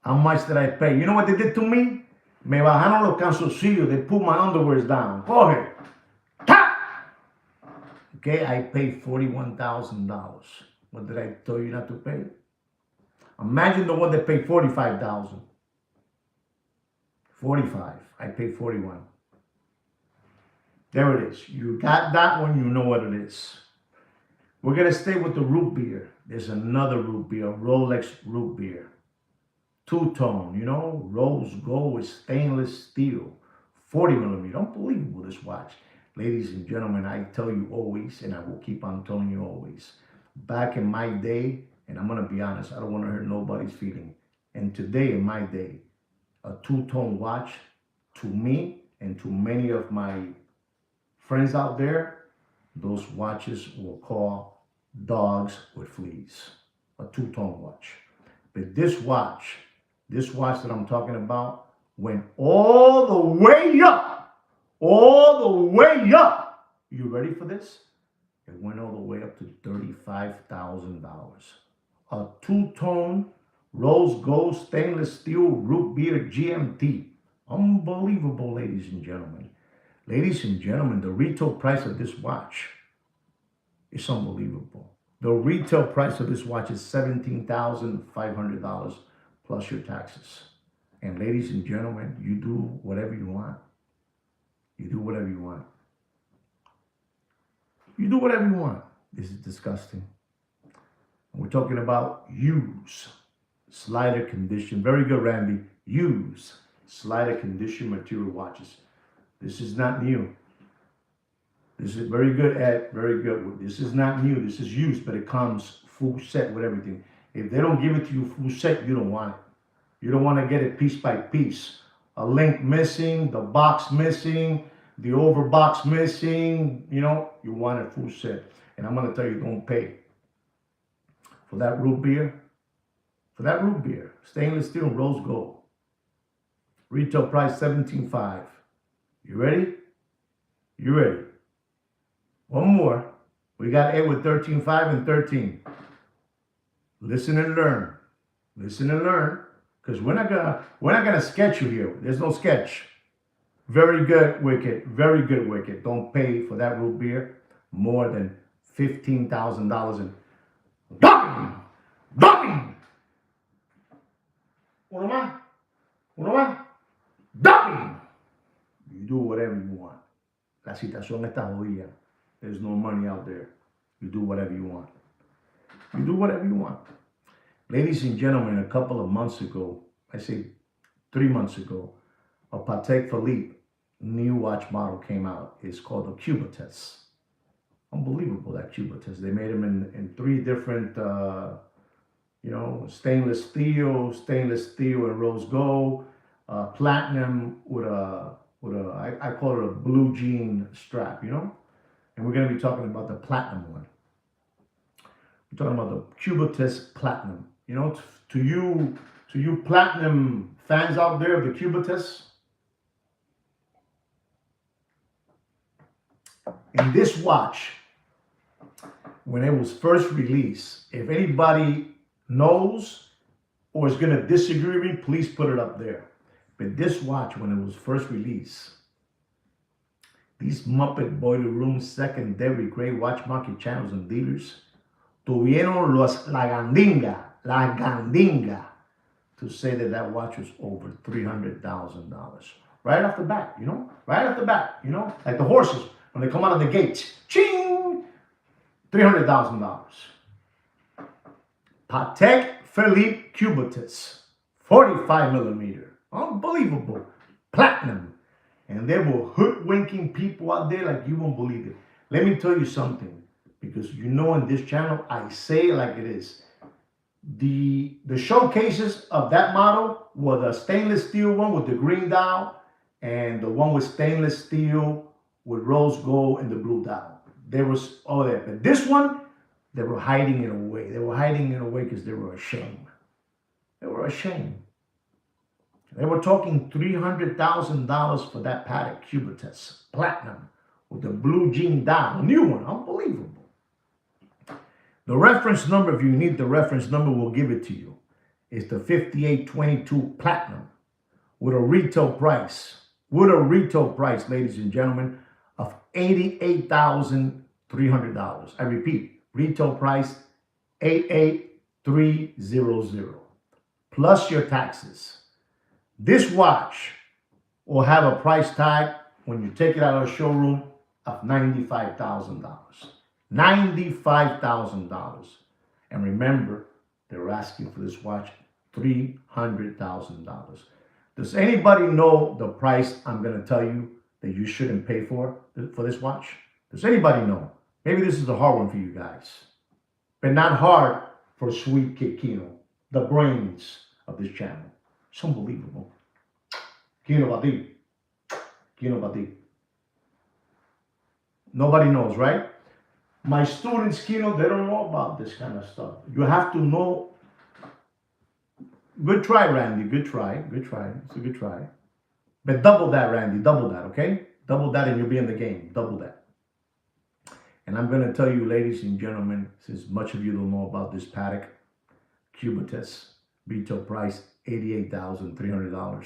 How much did I pay? You know what they did to me? Me bajaron los calzoncillos. They put my underwears down. Coge. Ta! Okay, I paid $41,000. What did I tell you not to pay? Imagine the one that paid $45,000. 45. I paid 41. There it is. You got that one, you know what it is. We're going to stay with the root beer. There's another root beer, Rolex root beer. Two-tone, you know, rose gold with stainless steel. 40 millimeter. Unbelievable, this watch. Ladies and gentlemen, I tell you always, and I will keep on telling you always, back in my day, and I'm going to be honest, I don't want to hurt nobody's feeling. And today, in my day, a two-tone watch, to me and to many of my friends out there, those watches will call dogs with fleas. A two-tone watch. But this watch that I'm talking about, went all the way up. All the way up. You ready for this? It went all the way up to $35,000. A two-tone rose gold stainless steel root beer GMT. Unbelievable, ladies and gentlemen. Ladies and gentlemen, the retail price of this watch is unbelievable. The retail price of this watch is $17,500 plus your taxes. And ladies and gentlemen, you do whatever you want. You do whatever you want. You do whatever you want. This is disgusting. And we're talking about used slider condition. Very good, Randy. Used slider condition material watches. This is not new. This is very good, Ed. Very good. This is not new. This is used, but it comes full set with everything. If they don't give it to you full set, you don't want it. You don't want to get it piece by piece. A link missing, the box missing, the overbox missing. You know, you want it full set. And I'm going to tell you, don't pay for that root beer. For that root beer, stainless steel, rose gold. Retail price $17,500. You ready? You ready? One more. We got Ed with $13,500 and $13,000. Listen and learn. Listen and learn. because we're not gonna sketch you here. There's no sketch. Very good, Wicked. Very good, Wicked. Don't pay for that root beer more than $15,000 in dumping. Dumping. Uno más. Uno más. Dumping. You do whatever you want. La situación está jodida. There's no money out there. You do whatever you want. You do whatever you want. Ladies and gentlemen, a couple of months ago, I say 3 months ago, a Patek Philippe new watch model came out. It's called the Cubitus. Unbelievable, that Cubitus. They made them in 3 different, stainless steel and rose gold, platinum with I call it a blue jean strap, And we're going to be talking about the platinum one. We're talking about the Cubitus Platinum. To you platinum fans out there of the Cubitus, in this watch, when it was first released, if anybody knows or is going to disagree with me, please put it up there. But this watch, when it was first released, these Muppet Boiler Room secondary grade watch market channels and dealers tuvieron la gandinga to say that watch was over $300,000. Right off the bat, Right off the bat, Like the horses, when they come out of the gates. Ching! $300,000. Patek Philippe Cubitus. 45 millimeter. Unbelievable. Platinum. And they were hoodwinking people out there like you won't believe it. Let me tell you something. Because in this channel, I say it like it is. The showcases of that model were the stainless steel one with the green dial and the one with stainless steel with rose gold and the blue dial. There was all that. But this one, they were hiding it away. They were hiding it away because they were ashamed. They were ashamed. They were talking $300,000 for that Patek Cubitus Platinum with the blue jean dial. A new one. Unbelievable. The reference number, if you need the reference number, we'll give it to you. It's the 5822 Platinum with a retail price, ladies and gentlemen, of $88,300. I repeat, retail price $88,300 plus your taxes. This watch will have a price tag when you take it out of the showroom of $95,000. $95,000. And remember, they're asking for this watch $300,000. Does anybody know the price I'm going to tell you that you shouldn't pay for this watch? Does anybody know? Maybe this is a hard one for you guys, but not hard for Sweet Kid Kino, the brains of this channel. It's unbelievable. Kino Bati. Nobody knows, right? My students, Kino, they don't know about this kind of stuff. You have to know. Good try, Randy. Good try. It's a good try. But double that, Randy. Double that, okay? Double that and you'll be in the game. Double that. And I'm going to tell you, ladies and gentlemen, since much of you don't know about this Patek Cubitus, retail price $88,300.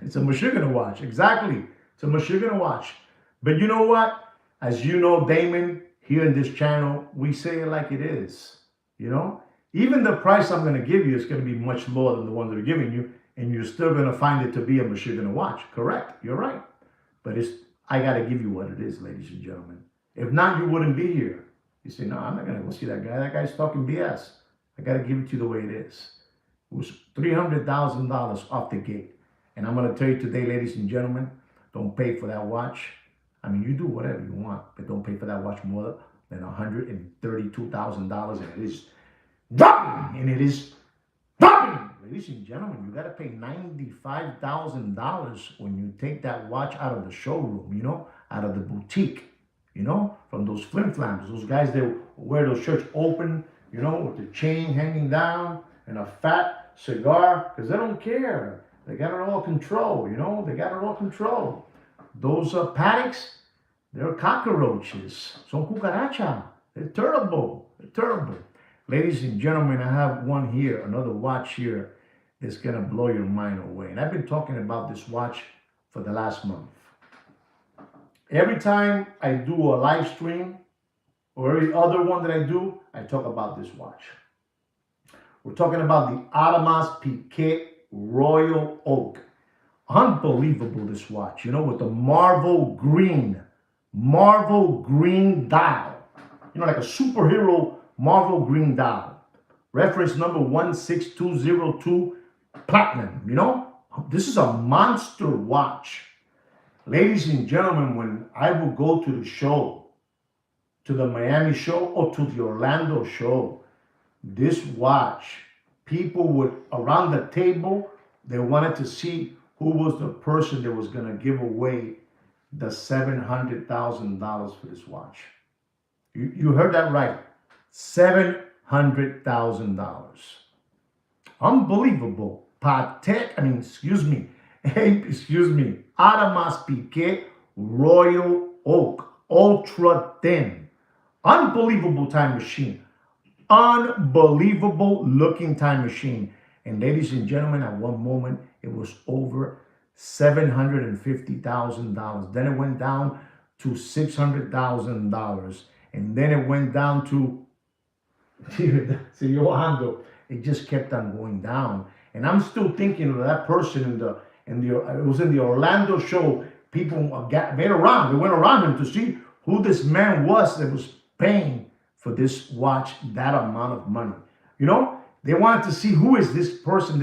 It's a Meshuggah watch. Exactly. It's a Meshuggah watch. But you know what? As you know, Damon, here in this channel, we say it like it is. Even the price I'm going to give you is going to be much lower than the one they're giving you, and you're still going to find it to be a Meshuggah watch. Correct. You're right. But I got to give you what it is, ladies and gentlemen. If not, you wouldn't be here. You say, no, I'm not going to go see that guy. That guy's talking BS. I got to give it to you the way it is. It was $300,000 off the gate. And I'm going to tell you today, ladies and gentlemen, don't pay for that watch. I mean, you do whatever you want, but don't pay for that watch more than $132,000. And it is dropping. Ladies and gentlemen, you got to pay $95,000 when you take that watch out of the showroom, out of the boutique, from those flim-flams, those guys that wear those shirts open, with the chain hanging down and a fat cigar, because they don't care. They got it all controlled, They got it all controlled. Those Pateks, they're cockroaches. Son cucaracha. They're terrible. Ladies and gentlemen, I have one here, another watch here that's gonna blow your mind away. And I've been talking about this watch for the last month. Every time I do a live stream or every other one that I do, I talk about this watch. We're talking about the Audemars Piguet Royal Oak. Unbelievable, this watch, you know, with the Marvel green dial. You know, like a superhero Marvel green dial. Reference number 16202 platinum, you know. This is a monster watch. Ladies and gentlemen, when I would go to the show, to the Miami show or to the Orlando show, this watch, people would, around the table, they wanted to see who was the person that was going to give away the $700,000 for this watch. You heard that right. $700,000. Unbelievable. Audemars Piguet Royal Oak, ultra thin. Unbelievable time machine. Unbelievable looking time machine. And ladies and gentlemen, at one moment, it was over $750,000. Then it went down to $600,000. And then it went down to, it just kept on going down. And I'm still thinking of that person it was in the Orlando show. People made around, they went around him to see who this man was that was paying for this watch that amount of money. You know, they wanted to see who is this person,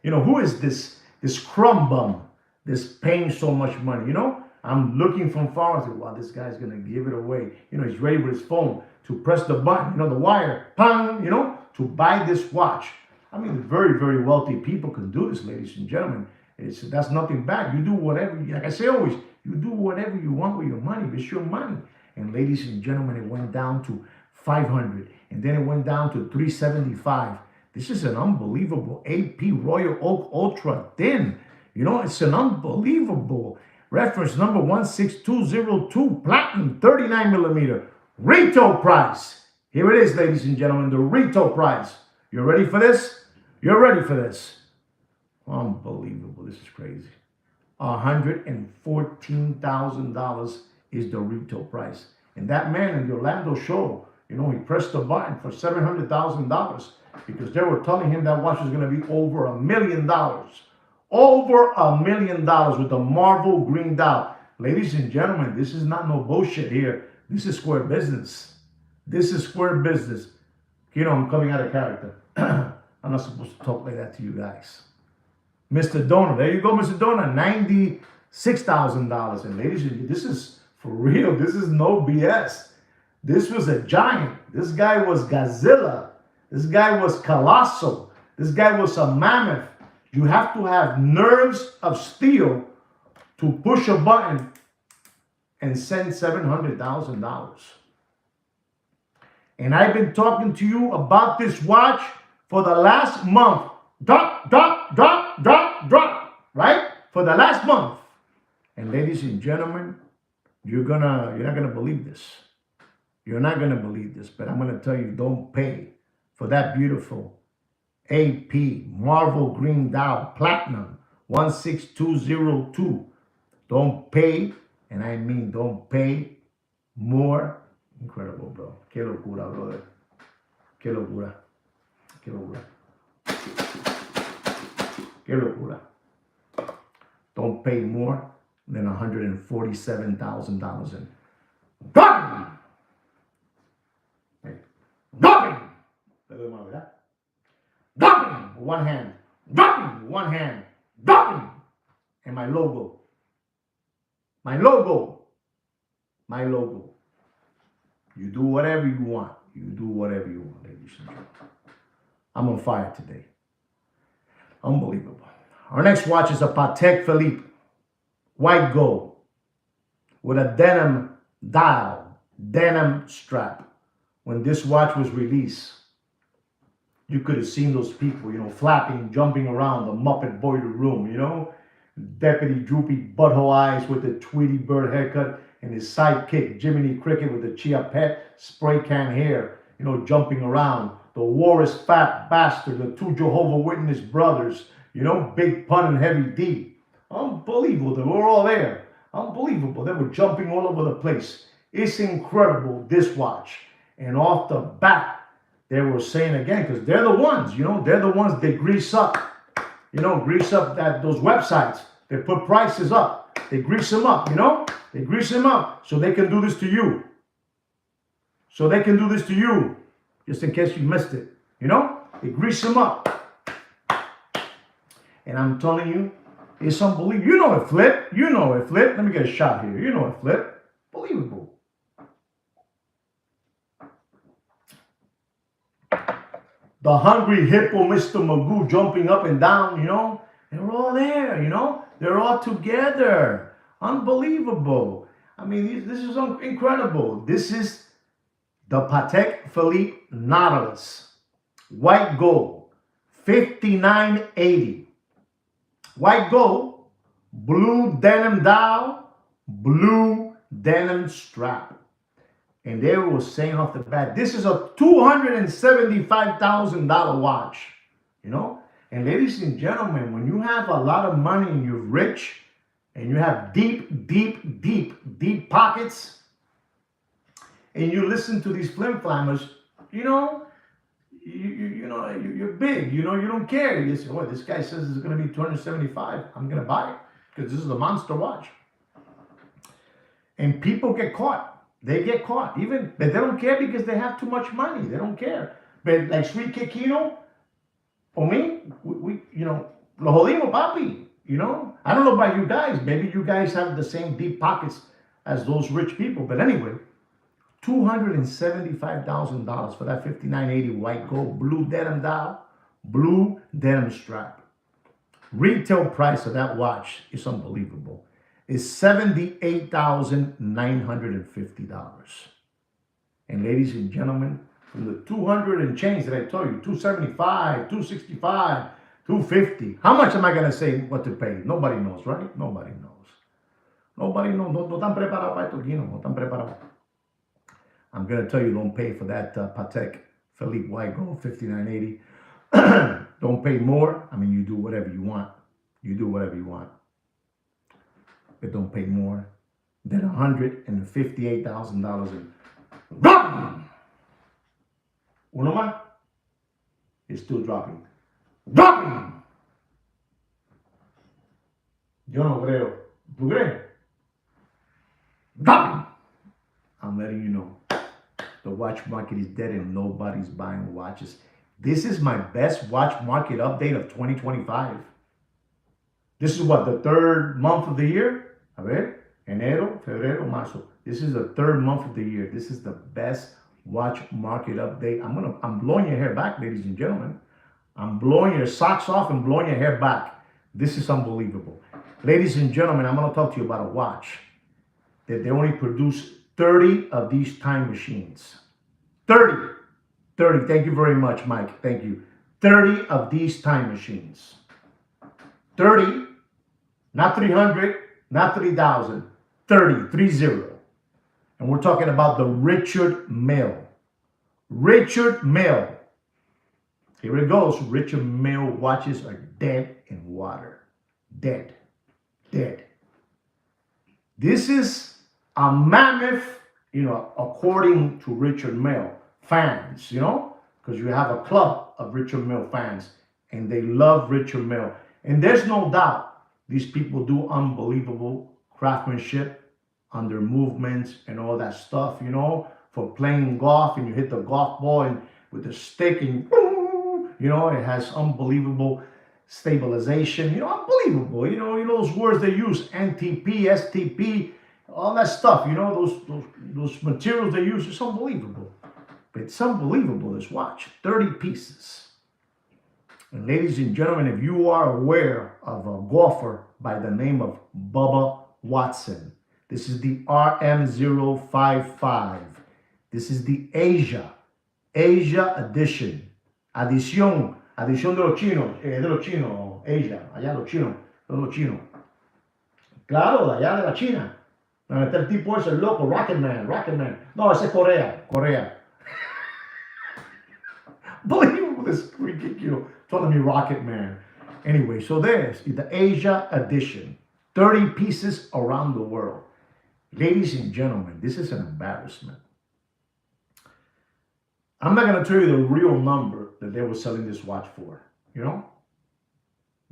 who is this crumb bum that's paying so much money, you know? I'm looking from far and say, wow, this guy's gonna give it away. You know, he's ready with his phone to press the button, the wire, pang, to buy this watch. I mean, very, very wealthy people can do this, ladies and gentlemen. That's nothing bad. You do whatever, like I say always, you do whatever you want with your money. It's your money. And ladies and gentlemen, it went down to 500, and then it went down to 375. This is an unbelievable AP Royal Oak Ultra Thin. You know, it's an unbelievable reference number 16202 platinum 39 millimeter retail price. Here it is, ladies and gentlemen, the retail price. You ready for this? You're ready for this? Unbelievable. This is crazy. $114,000 is the retail price. And that man in the Orlando show, he pressed the button for $700,000 because they were telling him that watch was going to be over $1 million. Over $1 million with the Marvel green dial. Ladies and gentlemen, this is not no bullshit here. This is square business. This is square business. I'm coming out of character. I'm not supposed to talk like that to you guys. Mr. Donor, there you go, Mr. Donor, $96,000. And ladies and gentlemen, this is for real. This is no BS. This was a giant. This guy was Godzilla. This guy was colossal. This guy was a mammoth. You have to have nerves of steel to push a button and send $700,000. And I've been talking to you about this watch for the last month. Drop, right? For the last month. And ladies and gentlemen, you're not gonna believe this. You're not gonna believe this, but I'm gonna tell you, don't pay for that beautiful AP Marvel green dial platinum 16202. Don't pay, and I mean don't pay more. Incredible, bro. Qué locura, brother. Qué locura. Qué locura. Qué locura. Don't pay more than $147,000 in dropping. Dropping. Dropping with one hand. Dropping with one hand. Dropping. And my logo. My logo. My logo. You do whatever you want. You do whatever you want, ladies and gentlemen. I'm on fire today. Unbelievable. Our next watch is a Patek Philippe white gold with a denim dial, denim strap. When this watch was released, you could have seen those people, flapping, jumping around the Muppet Boiler Room, Deputy Droopy Butthole Eyes with the Tweety Bird haircut and his sidekick, Jiminy Cricket with the Chia Pet spray can hair, jumping around. the Warris Fat Bastard, the two Jehovah Witness brothers, Big Pun and Heavy D. Unbelievable. They were all there. Unbelievable. They were jumping all over the place. It's incredible, this watch. And off the bat, they were saying again, because they're the ones, they're the ones that grease up, those websites. They put prices up. They grease them up, They grease them up so they can do this to you. Just in case you missed it, They grease them up. And I'm telling you, it's unbelievable. You know it, Flip. Let me get a shot here. You know it, Flip. Believable. The hungry hippo, Mr. Magoo, jumping up and down, They're all there, They're all together. Unbelievable. I mean, this is incredible. This is the Patek Philippe Nautilus. White gold, 5980. White gold, blue denim dial, blue denim strap. And they were saying off the bat, this is a $275,000 watch, And ladies and gentlemen, when you have a lot of money and you're rich and you have deep pockets and you listen to these flim-flammers, you're big, you don't care. You say, oh, this guy says it's going to be 275. I'm going to buy it because this is a monster watch. And people get caught. They get caught, but they don't care because they have too much money. They don't care. But like Sweet Kikino, or me, we lo jodimos, papi, I don't know about you guys. Maybe you guys have the same deep pockets as those rich people. But anyway, $275,000 for that 5980 white gold, blue denim dial, blue denim strap. Retail price of that watch is unbelievable. Is $78,950. And ladies and gentlemen, from the 200 and change that I told you, 275, 265, 250. How much am I going to say what to pay? Nobody knows, right? Nobody knows. No están preparados para esto aquí, no están preparados. I'm going to tell you, don't pay for that Patek Philippe white gold 5980. Don't pay more. I mean, you do whatever you want. But don't pay more than $158,000 in dropping. Uno más. It's still dropping. Dropping. Yo no creo. ¿Tú crees? Dropping. I'm letting you know. The watch market is dead and nobody's buying watches. This is my best watch market update of 2025. This is what, the third month of the year? A ver, enero, febrero, marzo. This is the third month of the year. This is the best watch market update. I'm blowing your hair back, ladies and gentlemen. I'm blowing your socks off and blowing your hair back. This is unbelievable. Ladies and gentlemen, I'm going to talk to you about a watch that they only produce 30 of these time machines. 30. Thank you very much, Mike. Thank you. 30 of these time machines. 30, not 300, not 3,000, 30. And we're talking about the Richard Mille. Richard Mille. Here it goes. Richard Mille watches are dead in water. Dead. This is a mammoth, according to Richard Mille fans, because you have a club of Richard Mille fans and they love Richard Mille. And there's no doubt these people do unbelievable craftsmanship on their movements and all that stuff, for playing golf, and you hit the golf ball and with the stick and, it has unbelievable stabilization, unbelievable, those words they use, NTP, STP, all that stuff, those materials they use, it's unbelievable. It's unbelievable, this watch, 30 pieces. And ladies and gentlemen, if you are aware of a golfer by the name of Bubba Watson, this is the RM055. This is the Asia edition. Adición de los chinos, Asia, allá los chinos. Claro, de allá de la China. Donde está el tipo ese, el loco, Rocket Man. No, ese es Corea. Unbelievable, this freaking, telling me Rocket Man. Anyway, so there's the Asia edition. 30 pieces around the world. Ladies and gentlemen, this is an embarrassment. I'm not going to tell you the real number that they were selling this watch for.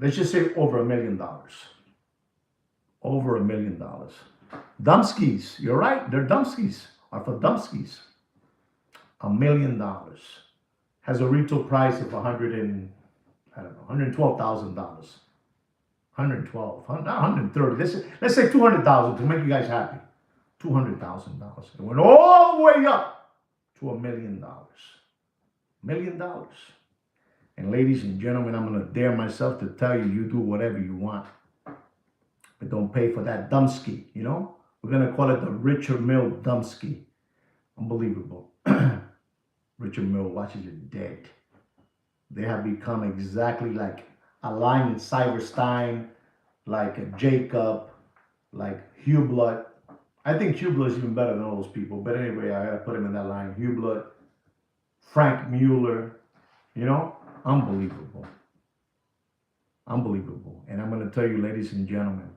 Let's just say over $1 million. Over $1 million. Dumpskis, you're right, they're Dumpskis, are for Dumpskis. $1 million. Has a retail price of $112,000. 112, not 130. Let's say 200,000 to make you guys happy. $200,000. It went all the way up to $1 million. $1 million. And ladies and gentlemen, I'm going to dare myself to tell you, you do whatever you want. But don't pay for that Dumpski, We're going to call it the Richard Mille Dumpski. Unbelievable. Richard Mille watches are dead. They have become exactly like a line in Cyberstein, like a Jacob, like Hublot. I think Hublot is even better than all those people. But anyway, I got to put him in that line. Hublot, Frank Mueller, Unbelievable. Unbelievable. And I'm going to tell you, ladies and gentlemen,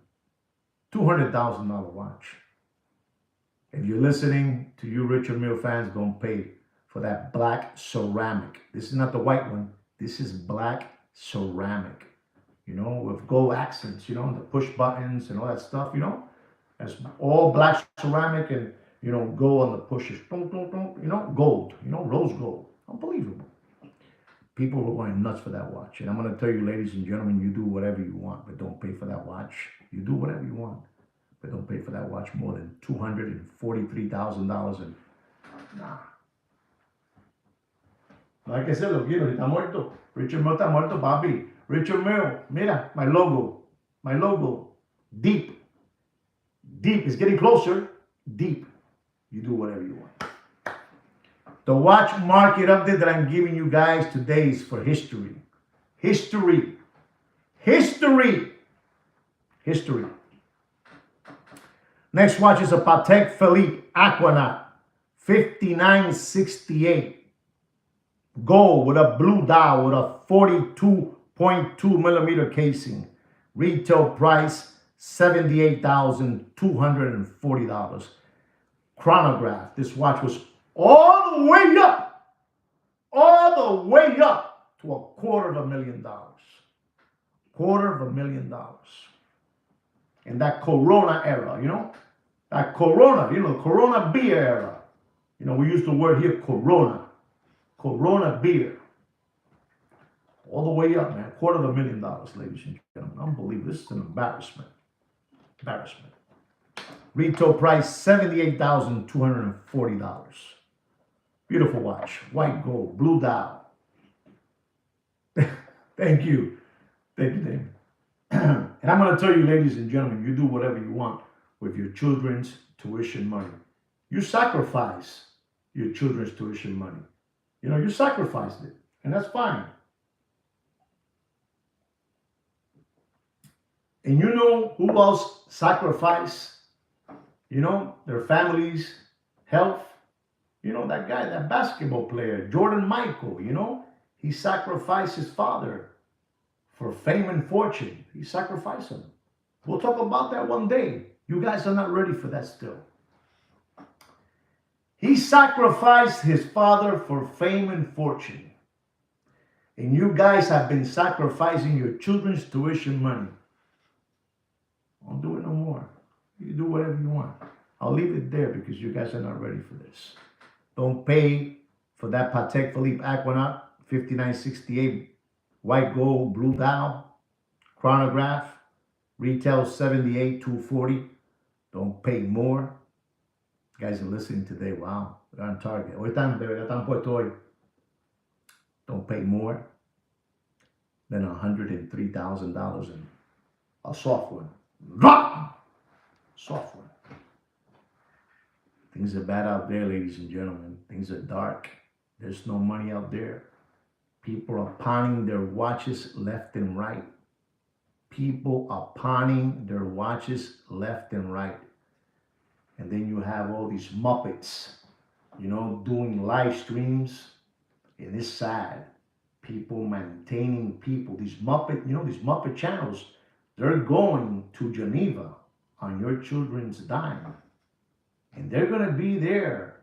$200,000 watch. If you're listening to you Richard Mille fans, don't pay for that black ceramic. This is not the white one. This is black ceramic. With gold accents, the push buttons and all that stuff, That's all black ceramic and, gold on the pushes. Gold, rose gold. Unbelievable. People were going nuts for that watch. And I'm going to tell you, ladies and gentlemen, you do whatever you want, but don't pay for that watch. You do whatever you want, but don't pay for that watch more than $243,000. And nah. Like I said, está muerto. Richard Mille está muerto, papi. Richard Mille, mira, my logo. My logo. Deep. Deep. It's getting closer. Deep. You do whatever you want. The watch market update that I'm giving you guys today is for history. History. History. History. Next watch is a Patek Philippe Aquanaut 5968. Gold with a blue dial with a 42.2 millimeter casing. Retail price $78,240. Chronograph. This watch was all the way up to $250,000. $250,000. In that Corona era, that Corona, Corona beer era. We use the word here, Corona. Corona beer. All the way up, man. $250,000, ladies and gentlemen. Unbelievable. This is an embarrassment. Embarrassment. Retail price $78,240. Beautiful watch. White gold. Blue dial. Thank you. Thank you, David. And I'm going to tell you, ladies and gentlemen, you do whatever you want with your children's tuition money. You sacrifice your children's tuition money. You sacrificed it, and that's fine. And you know who else sacrificed, their families' health? That guy, that basketball player, Jordan Michael, he sacrificed his father for fame and fortune. He sacrificed him. We'll talk about that one day. You guys are not ready for that still. He sacrificed his father for fame and fortune. And you guys have been sacrificing your children's tuition money. Don't do it no more. You do whatever you want. I'll leave it there because you guys are not ready for this. Don't pay for that Patek Philippe Aquanaut 5968 white gold blue dial chronograph. Retail $78,240. Don't pay more. You guys are listening today. Wow, they're on target. Don't pay more than $103,000 in a soft one. Soft one. Things are bad out there, ladies and gentlemen. Things are dark. There's no money out there. People are pawning their watches left and right. People are pawning their watches left and right. And then you have all these Muppets, doing live streams, And it's sad. People maintaining people, these Muppet, these Muppet channels, they're going to Geneva on your children's dime. And they're going to be there.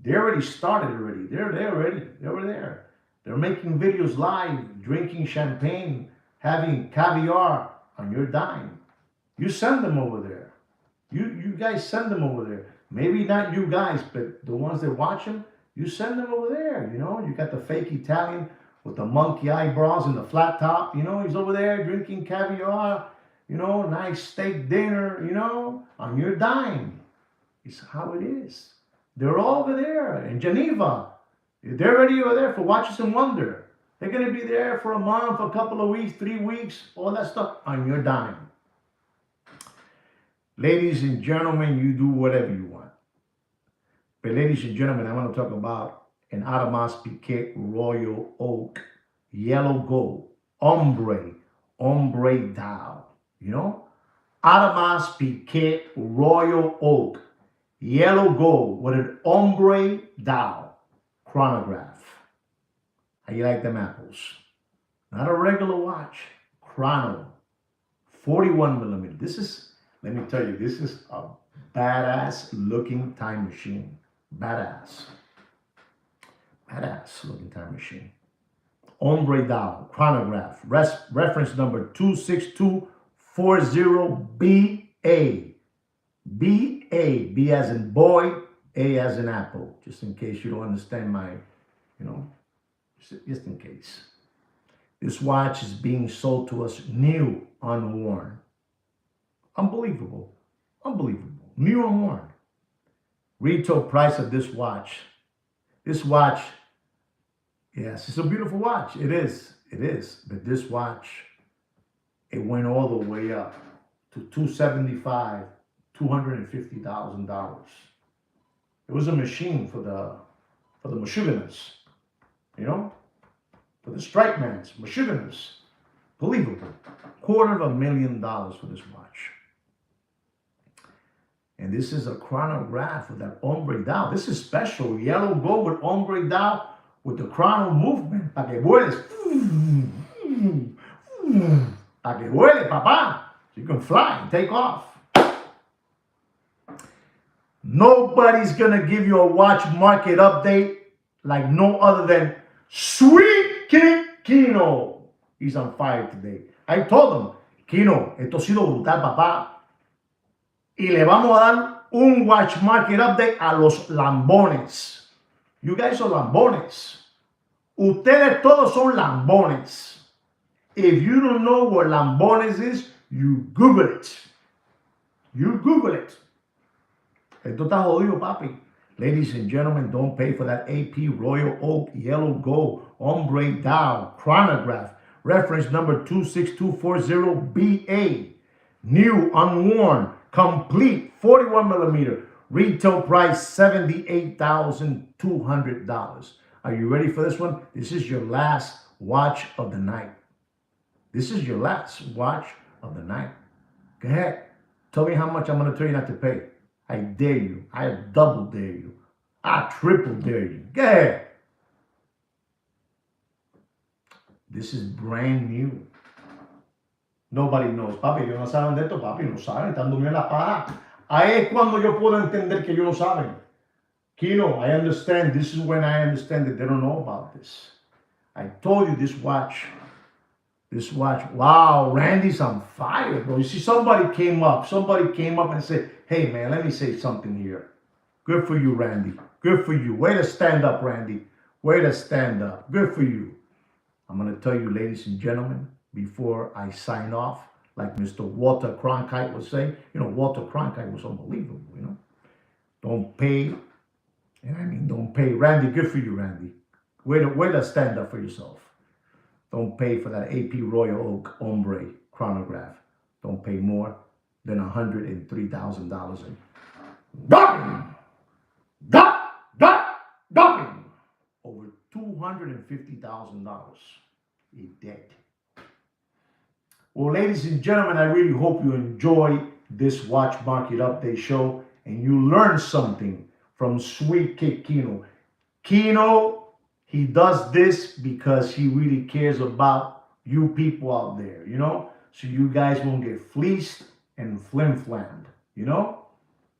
They already started already. They're there already. They were there. They're making videos live, drinking champagne, having caviar on your dime. You send them over there. You guys send them over there. Maybe not you guys, but the ones that watch them, you send them over there. You got the fake Italian with the monkey eyebrows and the flat top. He's over there drinking caviar. Nice steak dinner. On your dime. It's how it is. They're all over there in Geneva. They're already over there for Watches and Wonder. They're going to be there for a month, a couple of weeks, 3 weeks, all that stuff on your dime. Ladies and gentlemen, you do whatever you want. But ladies and gentlemen, I want to talk about an Audemars Piguet Royal Oak Yellow Gold Ombre Dial. Audemars Piguet Royal Oak Yellow Gold with an Ombre Dial chronograph. How you like them apples? Not a regular watch. Chrono. 41 millimeter. This is, let me tell you, this is a badass looking time machine. Badass looking time machine. Ombre Dial chronograph. Reference number 26240BA. BA. B as in boy, A as in apple. Just in case you don't understand my, just in case. This watch is being sold to us new, unworn. Unbelievable. New, unworn. Retail price of this watch. Yes, it's a beautiful watch. It is. But this watch, it went all the way up to $250,000. It was a machine for the Michiganders, for the strike mans, Michiganders. Believable. $250,000 for this watch. And this is a chronograph with that ombre dial. This is special. Yellow gold with ombre dial with the chrono movement. Pa' que vueles. Pa' que vuele, papá. So you can fly and take off. Nobody's going to give you a watch market update like no other than Sweet Kid Kino. He's on fire today. I told him, Kino, esto ha sido brutal, papá. Y le vamos a dar un watch market update a los lambones. You guys are lambones. Ustedes todos son lambones. If you don't know what lambones is, you Google it. Esto está jodido, papi. Ladies and gentlemen, don't pay for that AP Royal Oak Yellow Gold Ombre Dial chronograph. Reference number 26240BA. New, unworn, complete, 41 millimeter. Retail price $78,200. Are you ready for this one? This is your last watch of the night. Go ahead. Tell me how much I'm going to tell you not to pay. I dare you. I double dare you. I triple dare you. Go ahead. This is brand new. Nobody knows. Papi, ellos no saben de esto. Papi, no saben. Están durmiendo en la paja. Ahí es cuando yo puedo entender que ellos no saben. Kino, I understand. This is when I understand that they don't know about this. I told you this watch. Wow, Randy's on fire, bro. You see, somebody came up and said, hey, man, let me say something here. Good for you, Randy. Good for you. Way to stand up, Randy. Way to stand up. Good for you. I'm going to tell you, ladies and gentlemen, before I sign off, like Mr. Walter Cronkite was saying, Walter Cronkite was unbelievable, Don't pay, don't pay. Randy, good for you, Randy. Way to stand up for yourself. Don't pay for that AP Royal Oak Ombre chronograph. Don't pay more than $103,000. Dumping. Over $250,000. You're dead. Well, ladies and gentlemen, I really hope you enjoy this Watch Market Update show and you learn something from Sweet Kid Kino. Kino, he does this because he really cares about you people out there, you know, so you guys won't get fleeced and flim-flammed, you know.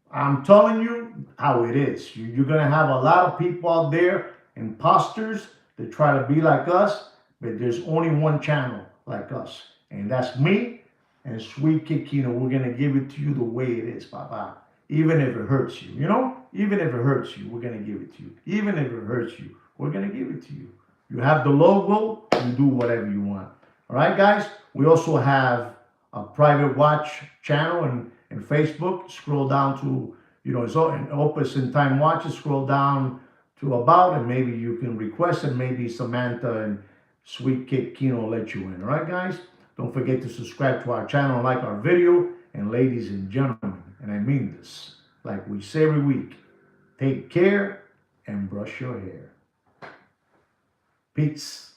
I'm telling you how it is. You're going to have a lot of people out there, imposters, that try to be like us, but there's only one channel like us, and that's me and Sweet Kid Kino. We're going to give it to you the way it is, Papa. Even if it hurts you, you know? Even if it hurts you, we're going to give it to you. Even if it hurts you, we're going to give it to you. You have the logo, you do whatever you want. All right, guys? We also have a private watch channel and Facebook. Scroll down to, you know, it's an Opus and Time Watches. Scroll down to about, and maybe you can request it. Maybe Samantha and Sweet Kid Kino will let you in. All right, guys? Don't forget to subscribe to our channel and like our video. And ladies and gentlemen, and I mean this, like we say every week, take care and brush your hair. Peace.